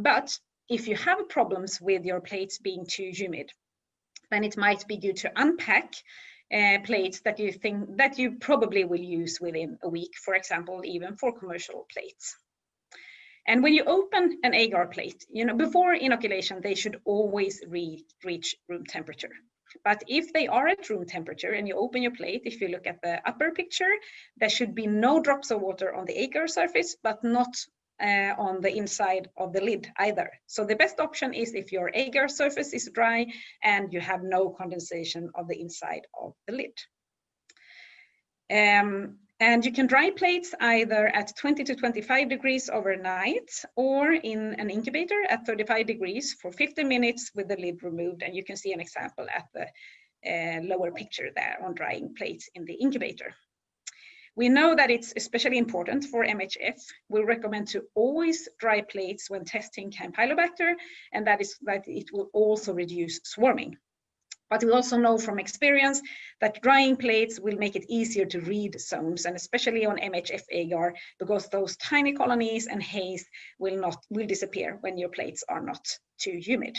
But if you have problems with your plates being too humid, then it might be good to unpack plates that you think that you probably will use within a week, for example, even for commercial plates. And when you open an agar plate, before inoculation, they should always reach room temperature. But if they are at room temperature and you open your plate, if you look at the upper picture, there should be no drops of water on the agar surface, but not on the inside of the lid either. So the best option is if your agar surface is dry and you have no condensation of the inside of the lid. And you can dry plates either at 20 to 25 degrees overnight or in an incubator at 35 degrees for 15 minutes with the lid removed. And you can see an example at the lower picture there on drying plates in the incubator. We know that it's especially important for MHF. We recommend to always dry plates when testing Campylobacter, and that it will also reduce swarming. But we also know from experience that drying plates will make it easier to read zones, and especially on MHF agar, because those tiny colonies and haze will disappear when your plates are not too humid.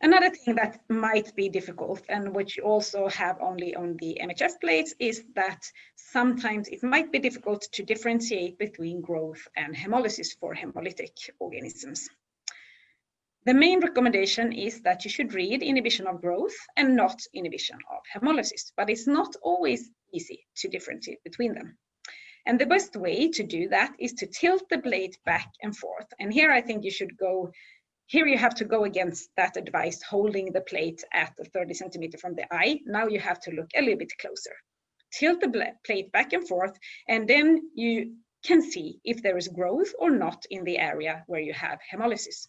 Another thing that might be difficult, and which you also have only on the MHF plates, is that sometimes it might be difficult to differentiate between growth and hemolysis for hemolytic organisms. The main recommendation is that you should read inhibition of growth and not inhibition of hemolysis, but it's not always easy to differentiate between them. And the best way to do that is to tilt the blade back and forth. And here I think you should go. Here you have to go against that advice, holding the plate at 30 centimeters from the eye. Now you have to look a little bit closer. Tilt the plate back and forth, and then you can see if there is growth or not in the area where you have hemolysis.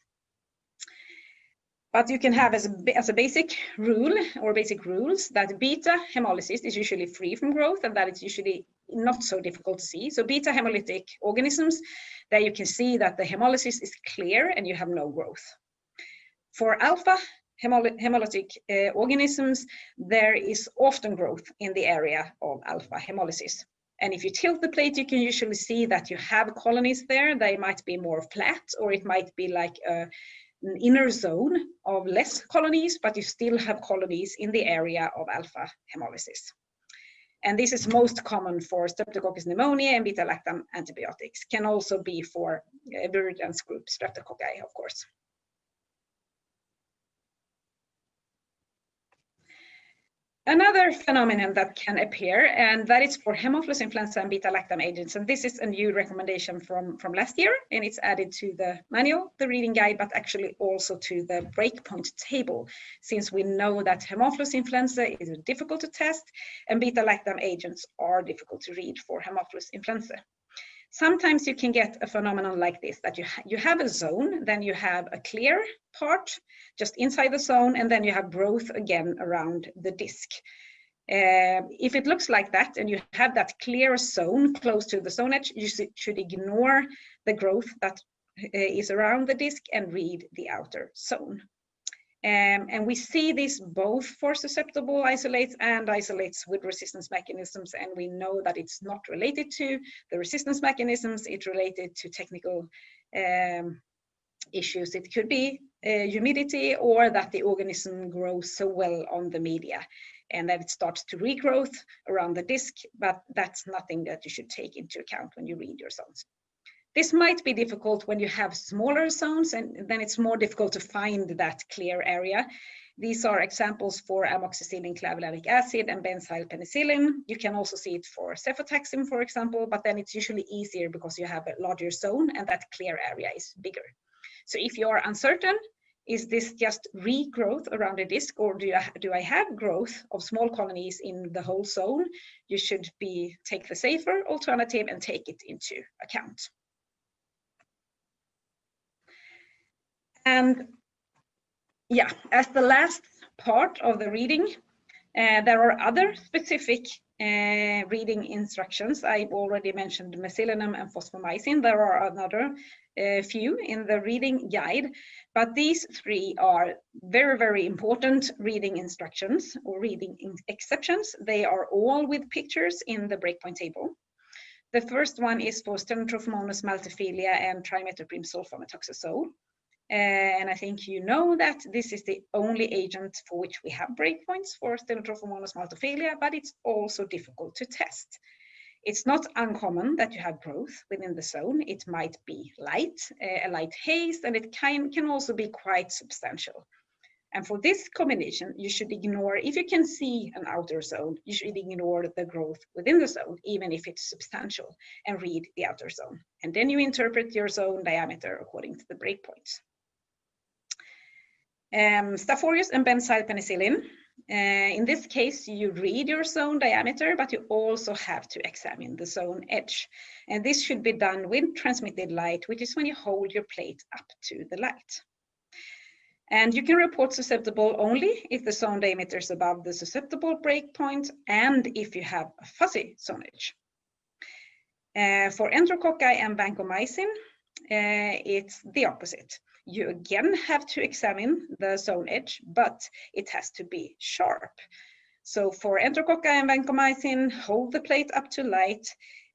But you can have as a basic rule or basic rules that beta hemolysis is usually free from growth, and that it's usually not so difficult to see. So beta hemolytic organisms, there you can see that the hemolysis is clear and you have no growth. For alpha hemolytic organisms, there is often growth in the area of alpha hemolysis. And if you tilt the plate, you can usually see that you have colonies there. They might be more flat, or it might be like an inner zone of less colonies, but you still have colonies in the area of alpha hemolysis. And this is most common for Streptococcus pneumoniae and beta-lactam antibiotics. Can also be for virulence group Streptococci, of course. Another phenomenon that can appear, and that is for Haemophilus influenzae and beta-lactam agents. And this is a new recommendation from last year, and it's added to the manual, the reading guide, but actually also to the Breakpoint table, since we know that Haemophilus influenzae is difficult to test and beta-lactam agents are difficult to read for Haemophilus influenzae. Sometimes you can get a phenomenon like this, that you have a zone, then you have a clear part just inside the zone, and then you have growth again around the disc. If it looks like that and you have that clear zone close to the zone edge, you should ignore the growth that is around the disc and read the outer zone. And we see this both for susceptible isolates and isolates with resistance mechanisms, and we know that it's not related to the resistance mechanisms, it's related to technical issues. It could be humidity, or that the organism grows so well on the media and that it starts to regrowth around the disc, but that's nothing that you should take into account when you read your zones. This might be difficult when you have smaller zones, and then it's more difficult to find that clear area. These are examples for amoxicillin, clavulanic acid, and benzyl penicillin. You can also see it for cefotaxime, for example, but then it's usually easier because you have a larger zone and that clear area is bigger. So if you are uncertain, is this just regrowth around the disc, or do I have growth of small colonies in the whole zone? You should take the safer alternative and take it into account. And yeah, as the last part of the reading, there are other specific reading instructions. I've already mentioned mesalenum and fosfomycin. There are another few in the reading guide, but these three are very, very important reading instructions or reading exceptions. They are all with pictures in the breakpoint table. The first one is for Stenotrophomonas maltophilia and trimethoprim sulfamethoxazole. And I think you know that this is the only agent for which we have breakpoints for Stenotrophomonas maltophilia, but it's also difficult to test. It's not uncommon that you have growth within the zone. It might be light, a light haze, and it can also be quite substantial. And for this combination, you should ignore, if you can see an outer zone, you should ignore the growth within the zone, even if it's substantial, and read the outer zone. And then you interpret your zone diameter according to the breakpoints. Staph aureus and benzyl penicillin. In this case, you read your zone diameter, but you also have to examine the zone edge. And this should be done with transmitted light, which is when you hold your plate up to the light. And you can report susceptible only if the zone diameter is above the susceptible breakpoint and if you have a fuzzy zone edge. For enterococci and vancomycin, it's the opposite. You again have to examine the zone edge, but it has to be sharp. So for enterococci and vancomycin, hold the plate up to light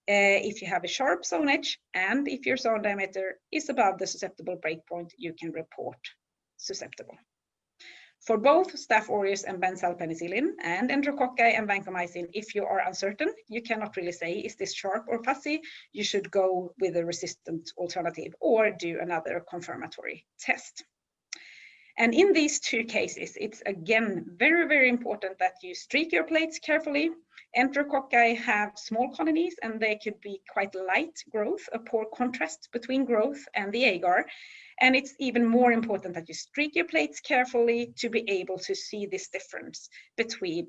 if you have a sharp zone edge, and if your zone diameter is above the susceptible breakpoint, you can report susceptible. For both Staph aureus and benzyl penicillin and enterococci and vancomycin, if you are uncertain, you cannot really say, is this sharp or fuzzy? You should go with a resistant alternative or do another confirmatory test. And in these two cases, it's again very, very important that you streak your plates carefully. Enterococci have small colonies and they could be quite light growth, a poor contrast between growth and the agar. And it's even more important that you streak your plates carefully to be able to see this difference between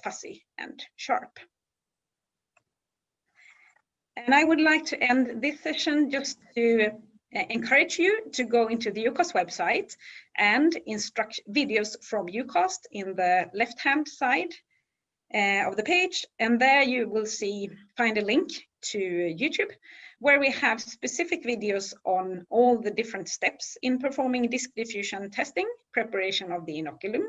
fuzzy and sharp. And I would like to end this session just to encourage you to go into the EUCAST website and instruct videos from EUCAST in the left-hand side of the page. And there you will find a link to YouTube, where we have specific videos on all the different steps in performing disc diffusion testing, preparation of the inoculum,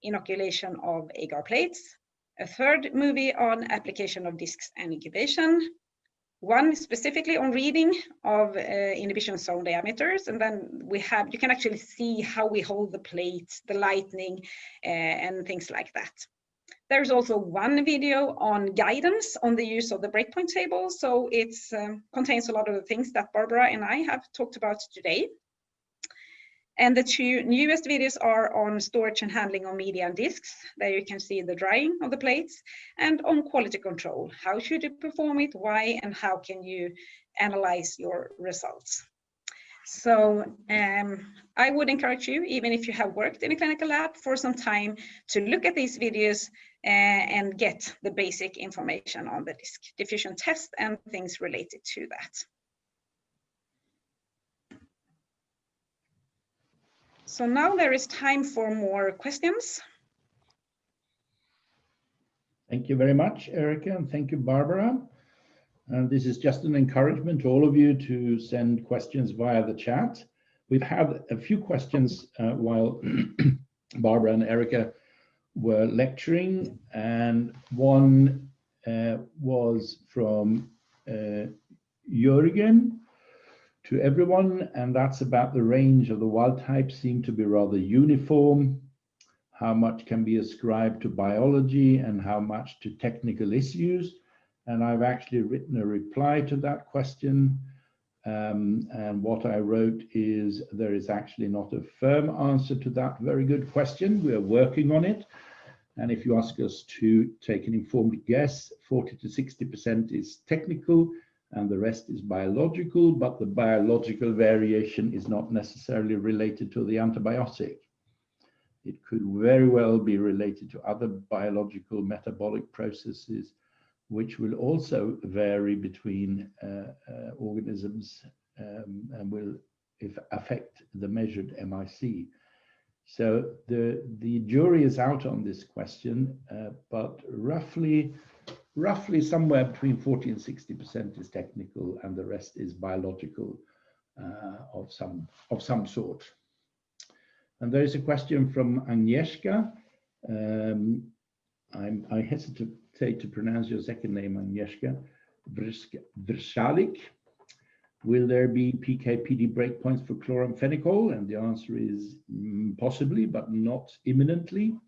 inoculation of agar plates, a third movie on application of discs and incubation, one specifically on reading of inhibition zone diameters, and then you can actually see how we hold the plates, the lightning, and things like that. There's also one video on guidance on the use of the breakpoint table, so it contains a lot of the things that Barbara and I have talked about today. And the two newest videos are on storage and handling of media and discs. There you can see the drying of the plates, and on quality control. How should you perform it, why, and how can you analyze your results? So I would encourage you, even if you have worked in a clinical lab for some time, to look at these videos and get the basic information on the disc diffusion test and things related to that. So now there is time for more questions. Thank you very much, Erica, and thank you, Barbara. And this is just an encouragement to all of you to send questions via the chat. We've had a few questions while Barbara and Erica were lecturing, and one was from Jürgen to everyone, and that's about the range of the wild types seem to be rather uniform. How much can be ascribed to biology and how much to technical issues? And I've actually written a reply to that question. And what I wrote is there is actually not a firm answer to that very good question. We are working on it. And if you ask us to take an informed guess, 40 to 60% is technical and the rest is biological, but the biological variation is not necessarily related to the antibiotic. It could very well be related to other biological metabolic processes, which will also vary between organisms and will affect the measured MIC. So the jury is out on this question, but roughly somewhere between 40 and 60% is technical, and the rest is biological of some sort. And there is a question from Agnieszka. I hesitate to pronounce your second name, Agnieszka Vrshalik. Will there be PK/PD breakpoints for chloramphenicol? And the answer is possibly, but not imminently.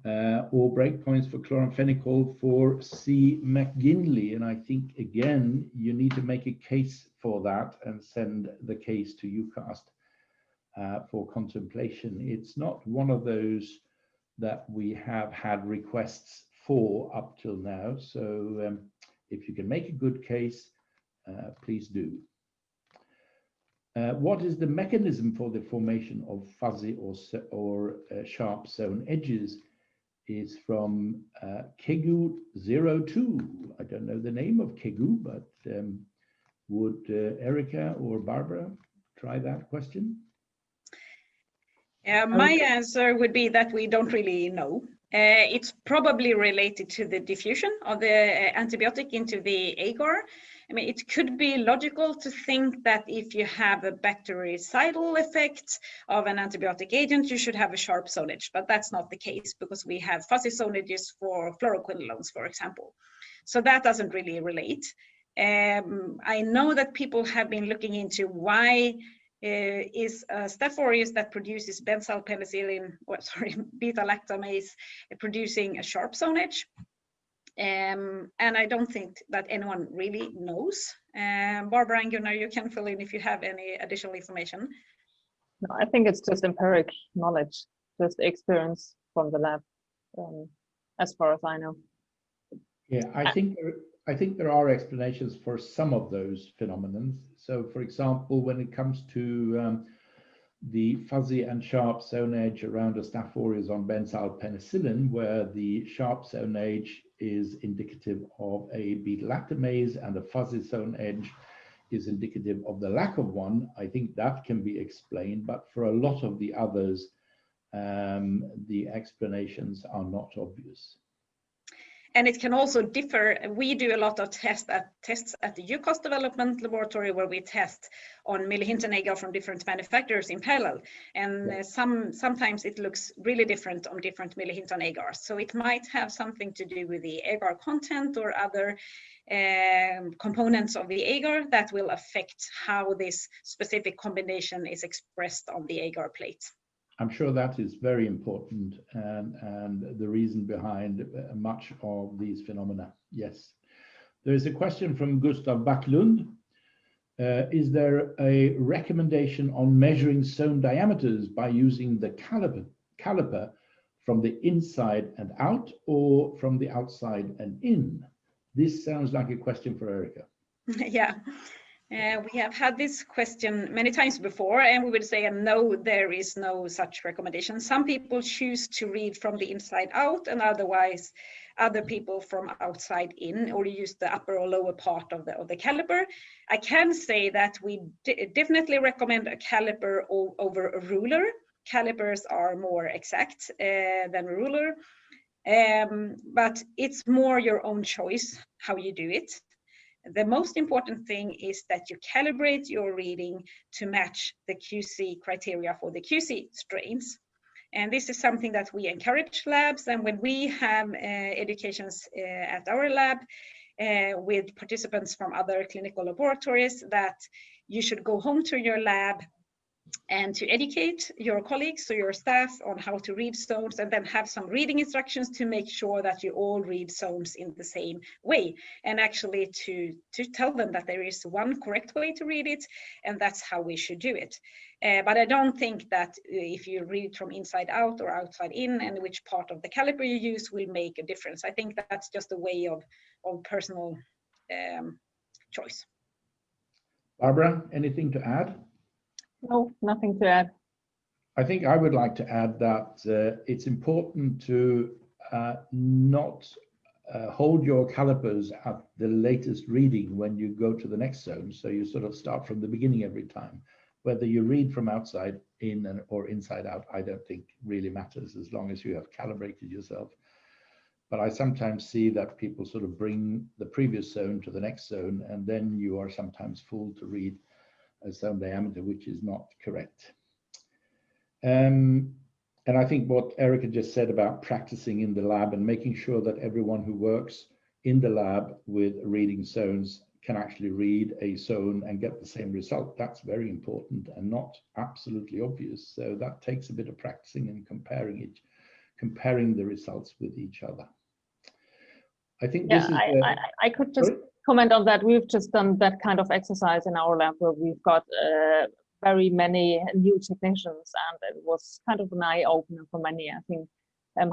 Or breakpoints for chloramphenicol for C. McGinley. And I think, again, you need to make a case for that and send the case to EUCAST for contemplation. It's not one of those that we have had requests for up till now. So if you can make a good case, please do. What is the mechanism for the formation of fuzzy or sharp sewn edges? Is from Kegu02. I don't know the name of Kegu, but would Erica or Barbara try that question? My answer would be that we don't really know. It's probably related to the diffusion of the antibiotic into the agar. I mean, it could be logical to think that if you have a bactericidal effect of an antibiotic agent, you should have a sharp zonage, but that's not the case because we have fuzzy zonages for fluoroquinolones, for example. So that doesn't really relate. I know that people have been looking into why is Staph aureus that produces benzyl penicillin, beta-lactamase producing a sharp zonage. And I don't think that anyone really knows. Barbara and Gunnar, you can fill in if you have any additional information. No, I think it's just empiric knowledge, just experience from the lab, as far as I know. Yeah, I think there are explanations for some of those phenomena. So, for example, when it comes to the fuzzy and sharp zonage around a Staph aureus on benzyl penicillin, where the sharp zonage is indicative of a beta-lactamase and a fuzzy zonage is indicative of the lack of one, I think that can be explained. But for a lot of the others, the explanations are not obvious. And it can also differ. We do a lot of tests at the EUCAST development laboratory where we test on millihinton agar from different manufacturers in parallel. And yeah. Sometimes it looks really different on different millihinton agars. So it might have something to do with the agar content or other components of the agar that will affect how this specific combination is expressed on the agar plate. I'm sure that is very important and the reason behind much of these phenomena. Yes. There is a question from Gustav Backlund. Is there a recommendation on measuring sewn diameters by using the caliper from the inside and out or from the outside and in? This sounds like a question for Erica. Yeah. We have had this question many times before, and we would say no, there is no such recommendation. Some people choose to read from the inside out, and otherwise other people from outside in, or use the upper or lower part of the caliper. I can say that we definitely recommend a caliper over a ruler. Calipers are more exact than a ruler, but it's more your own choice how you do it. The most important thing is that you calibrate your reading to match the QC criteria for the QC strains. And this is something that we encourage labs. And when we have educations at our lab with participants from other clinical laboratories, that you should go home to your lab and to educate your colleagues or your staff on how to read zones, and then have some reading instructions to make sure that you all read zones in the same way, and actually to tell them that there is one correct way to read it, and that's how we should do it. But I don't think that if you read it from inside out or outside in, and which part of the caliper you use will make a difference. I think that's just a way of personal choice. Barbara, anything to add? No, nothing to add. I think I would like to add that it's important to not hold your calipers at the latest reading when you go to the next zone. So you sort of start from the beginning every time. Whether you read from outside in or inside out, I don't think really matters, as long as you have calibrated yourself. But I sometimes see that people sort of bring the previous zone to the next zone, and then you are sometimes fooled to read a zone diameter, which is not correct. And I think what Erica just said about practicing in the lab and making sure that everyone who works in the lab with reading zones can actually read a zone and get the same result, that's very important and not absolutely obvious. So that takes a bit of practicing and comparing the results with each other. I think this is I could just comment on that. We've just done that kind of exercise in our lab where we've got very many new technicians, and it was kind of an eye-opener for many. I think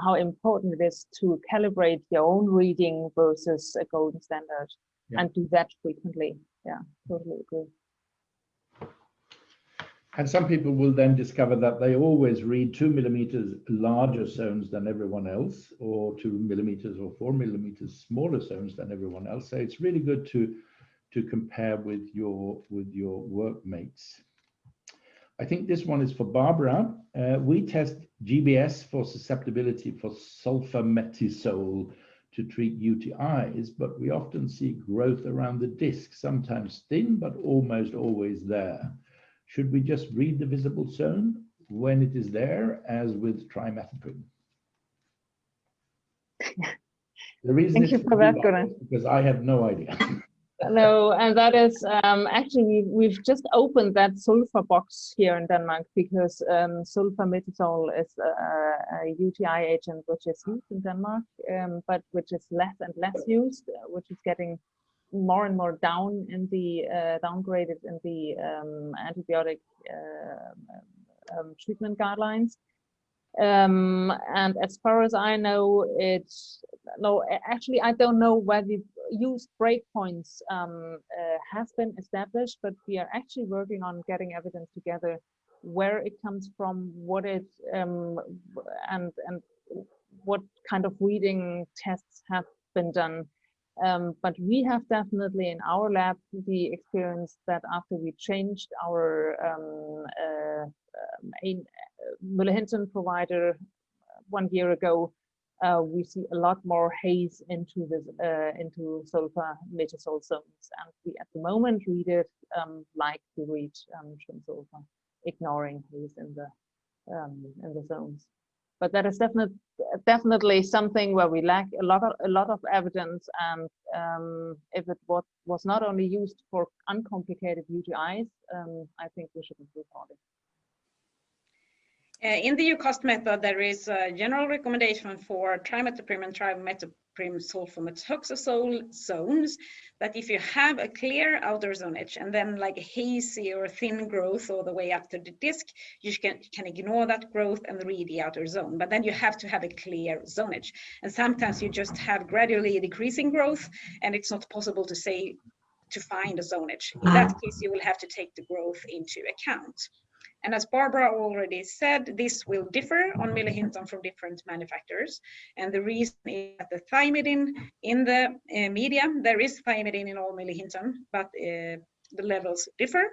how important it is to calibrate your own reading versus a golden standard, and do that frequently. Yeah, totally agree. And some people will then discover that they always read 2 millimeters larger zones than everyone else, or 2 millimeters or 4 millimeters smaller zones than everyone else. So it's really good to compare with your workmates. I think this one is for Barbara. We test GBS for susceptibility for sulfamethisol to treat UTIs, but we often see growth around the disc, sometimes thin, but almost always there. Should we just read the visible zone when it is there, as with trimethoprim? The reason Thank you for that, Gunnar. because I have no idea. No, and that is actually we've just opened that sulfur box here in Denmark because sulfamethisol is a UTI agent which is used in Denmark, but which is less and less used, which is getting more and more downgraded in the antibiotic treatment guidelines. And as far as I know, actually I don't know whether the used breakpoints have been established, but we are actually working on getting evidence together where it comes from, what it and what kind of reading tests have been done. But we have definitely in our lab the experience that after we changed our Møller-Hinton provider 1 year ago, we see a lot more haze into this into sulfamethisol zones, and we at the moment read it like we read shrimp sulfur, ignoring haze in the zones. But that is definitely something where we lack a lot of evidence, and if it was not only used for uncomplicated UTIs, I think we should improve on it. In the EUCAST method, there is a general recommendation for trimethoprim and trimethoprim sulfamethoxazole zones, that if you have a clear outer zonage and then like a hazy or thin growth all the way up to the disc, you can ignore that growth and read the outer zone. But then you have to have a clear zonage. And sometimes you just have gradually decreasing growth, and it's not possible to find a zonage. In that case, you will have to take the growth into account. And as Barbara already said, this will differ on Møller-Hinton from different manufacturers. And the reason is that the thymidine in the media, there is thymidine in all Møller-Hinton, but the levels differ.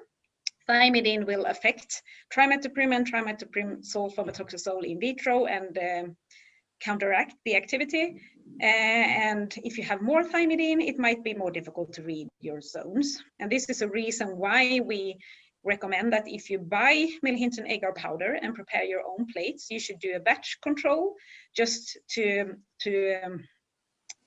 Thymidine will affect trimethoprim and trimethoprim sulfamethoxazole in vitro and counteract the activity. And if you have more thymidine, it might be more difficult to read your zones. And this is a reason why we recommend that if you buy Møller-Hinton agar powder and prepare your own plates, you should do a batch control just to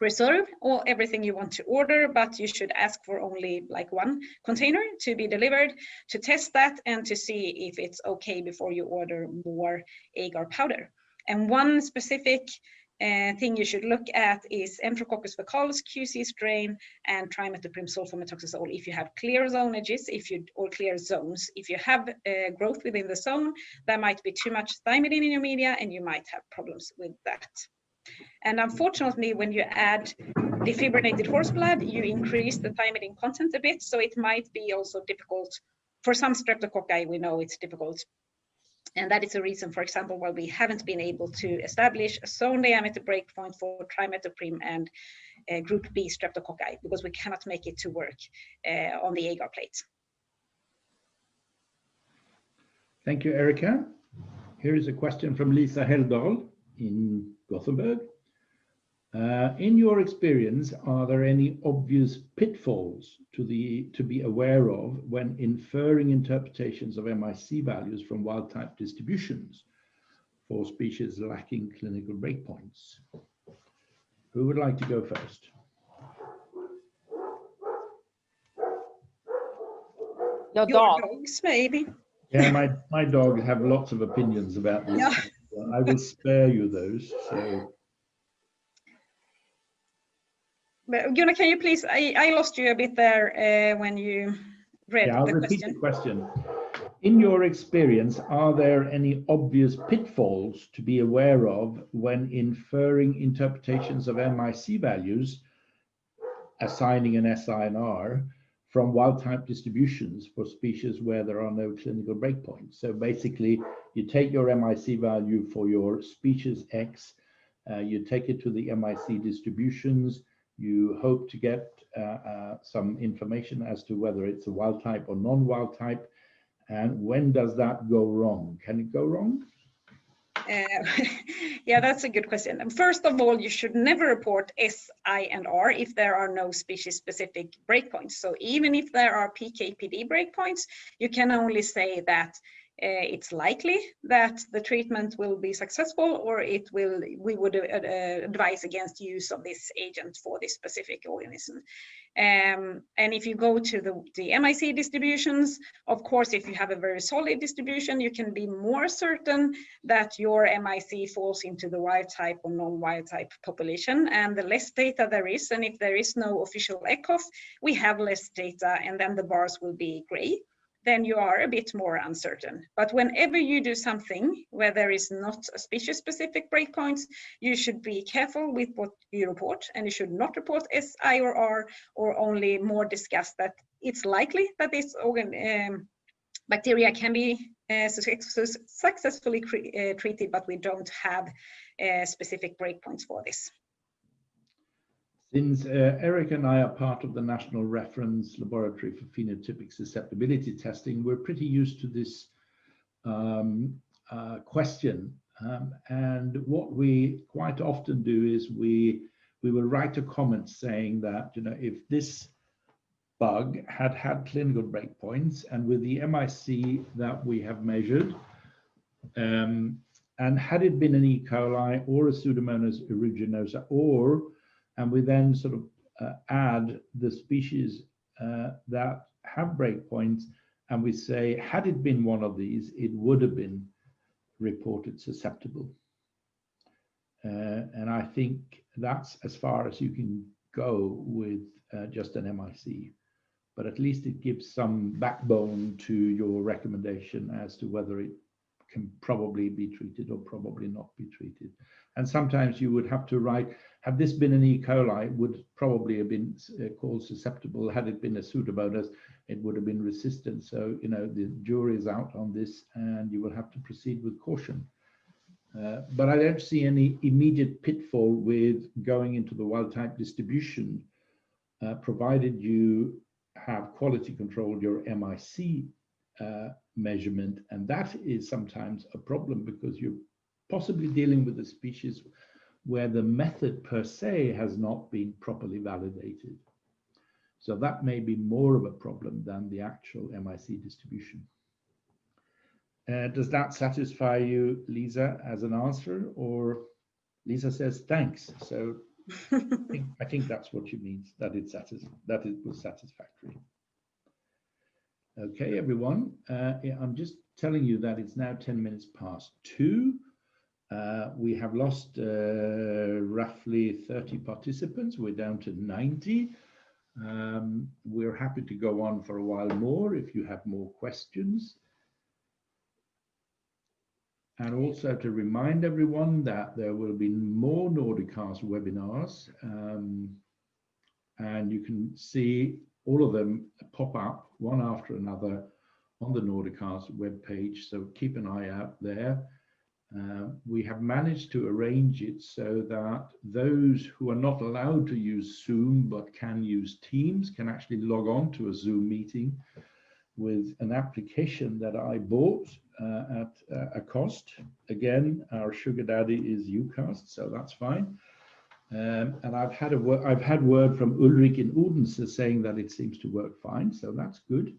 reserve all everything you want to order, but you should ask for only like one container to be delivered to test that and to see if it's okay before you order more agar powder. And one specific thing you should look at is Enterococcus faecalis, QC strain, and trimethoprim sulfamethoxazole if you have clear zonages, or clear zones. If you have growth within the zone, there might be too much thymidine in your media, and you might have problems with that. And unfortunately, when you add defibrinated horse blood, you increase the thymidine content a bit, so it might be also difficult. For some streptococci, we know it's difficult. And that is a reason, for example, why we haven't been able to establish a zone diameter breakpoint for trimethoprim and group B streptococci, because we cannot make it to work on the agar plate. Thank you, Erica. Here is a question from Lisa Heldahl in Gothenburg. In your experience, are there any obvious pitfalls to be aware of when inferring interpretations of MIC values from wild-type distributions for species lacking clinical breakpoints? Who would like to go first? Your dog. Dogs, maybe. Yeah, my dog have lots of opinions about this. Yeah. I will spare you those. So. But Gunnar, can you please? I lost you a bit there when you read I'll the repeat question. the question. In your experience, are there any obvious pitfalls to be aware of when inferring interpretations of MIC values, assigning an SI and R, from wild-type distributions for species where there are no clinical breakpoints? So basically, you take your MIC value for your species X, you take it to the MIC distributions, you hope to get some information as to whether it's a wild type or non-wild type. And when does that go wrong? Can it go wrong? Yeah, that's a good question. And first of all, you should never report S, I, and R if there are no species-specific breakpoints. So even if there are PK/PD breakpoints, you can only say that it's likely that the treatment will be successful, or we would advise against use of this agent for this specific organism. And if you go to the MIC distributions, of course, if you have a very solid distribution, you can be more certain that your MIC falls into the wild type or non-wild type population. And the less data there is, and if there is no official ECOF, we have less data, and then the bars will be gray. Then you are a bit more uncertain. But whenever you do something where there is not a species-specific breakpoints, you should be careful with what you report, and you should not report S, I, or R, or only more discuss that it's likely that this bacteria can be successfully treated, but we don't have specific breakpoints for this. Since Eric and I are part of the National Reference Laboratory for Phenotypic Susceptibility Testing, we're pretty used to this question. And what we quite often do is we will write a comment saying that, if this bug had clinical breakpoints, and with the MIC that we have measured, and had it been an E. coli or a Pseudomonas aeruginosa, and we then sort of add the species that have breakpoints, and we say, had it been one of these, it would have been reported susceptible. And I think that's as far as you can go with just an MIC. But at least it gives some backbone to your recommendation as to whether it can probably be treated or probably not be treated. And sometimes you would have to write, had this been an E. coli, it would probably have been called susceptible. Had it been a Pseudomonas, it would have been resistant. So, the jury is out on this, and you will have to proceed with caution. But I don't see any immediate pitfall with going into the wild type distribution, provided you have quality controlled your MIC measurement. And that is sometimes a problem, because you're possibly dealing with a species where the method per se has not been properly validated. So that may be more of a problem than the actual MIC distribution. Does that satisfy you, Lisa, as an answer? Or Lisa says thanks. So I think that's what she means, that it was satisfactory. Okay, everyone. Yeah, I'm just telling you that it's now 10 minutes past 2. We have lost roughly 30 participants. We're down to 90. We're happy to go on for a while more if you have more questions. And also to remind everyone that there will be more Nordicast webinars, and you can see all of them pop up one after another on the Nordicast webpage, so keep an eye out there. We have managed to arrange it so that those who are not allowed to use Zoom but can use Teams can actually log on to a Zoom meeting with an application that I bought at a cost. Again, our sugar daddy is EUCAST, so that's fine. And I've had word from Ulrik in Odense saying that it seems to work fine, so that's good.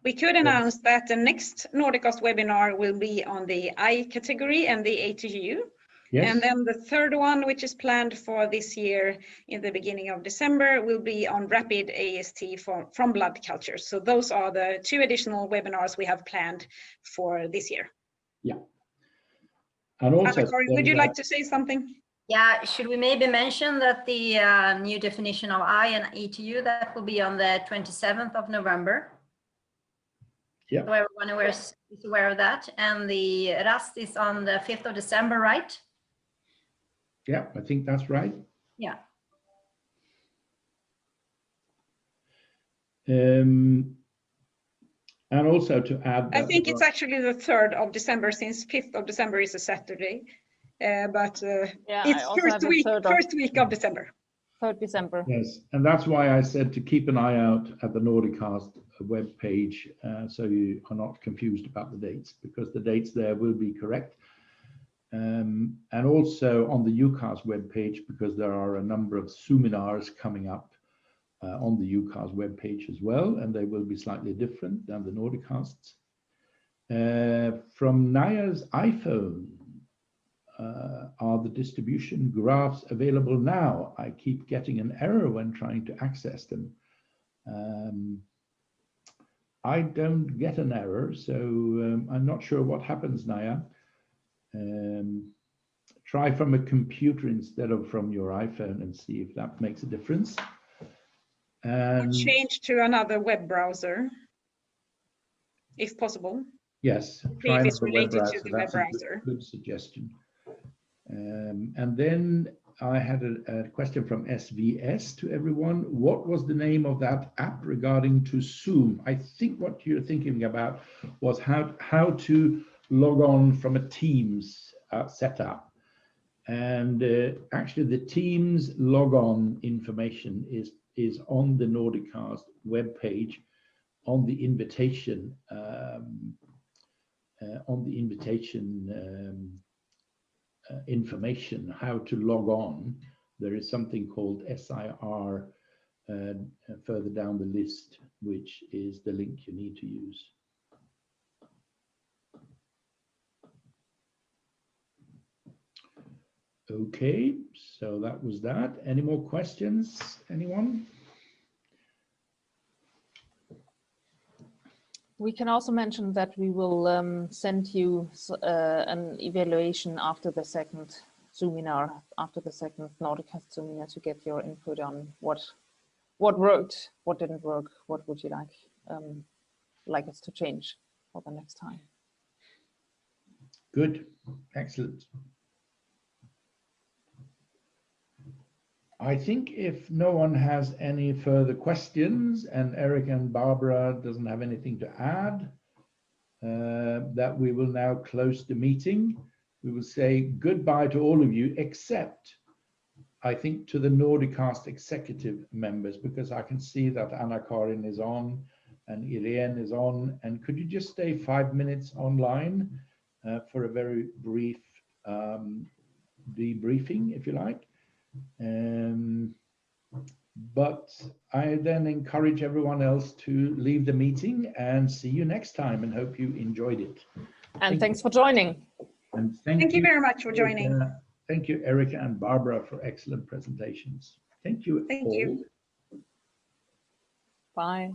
We could announce that the next Nordicast webinar will be on the I category and the ATU. Yes. And then the third one, which is planned for this year in the beginning of December, will be on rapid AST from blood cultures. So those are the 2 additional webinars we have planned for this year. Yeah. And also, would you like to say something? Yeah, should we maybe mention that the new definition of I and ETU, that will be on the 27th of November? Yeah. So everyone is aware of that. And the RAST is on the 5th of December, right? Yeah, I think that's right. Yeah. And also to add, I think it's actually the 3rd of December, since 5th of December is a Saturday. But yeah, it's first week of December. 3rd December. Yes, and that's why I said to keep an eye out at the Nordicast webpage, so you are not confused about the dates, because the dates there will be correct. And also on the EUCAST webpage, because there are a number of zoominars coming up on the EUCAST webpage as well, and they will be slightly different than the Nordicasts. From Naya's iPhone, are the distribution graphs available now? I keep getting an error when trying to access them. I don't get an error, so I'm not sure what happens, Naya. Try from a computer instead of from your iPhone and see if that makes a difference. And change to another web browser, if possible. Yes, try if it's related to the web browser. Good suggestion. And then I had a question from SVS to everyone. What was the name of that app regarding to Zoom? I think what you're thinking about was how to log on from a Teams setup. And actually the Teams logon information is on the Nordicast webpage on the invitation information how to log on. There is something called SIR further down the list, which is the link you need to use. Okay, so that was that. Any more questions, anyone? We can also mention that we will send you an evaluation after the second zoominar, after the second Nordicast zoominar, to get your input on what worked, what didn't work, what would you like us to change for the next time. Good, excellent. I think if no one has any further questions and Eric and Barbara doesn't have anything to add, that we will now close the meeting. We will say goodbye to all of you, except I think to the Nordicast executive members, because I can see that Anna-Karin is on and Irene is on. And could you just stay 5 minutes online for a very brief debriefing, if you like? But I then encourage everyone else to leave the meeting and see you next time, and hope you enjoyed it. And thanks for joining. And thank you very much for joining. Thank you, Erica and Barbara, for excellent presentations. Thank you Thank all. you. Bye.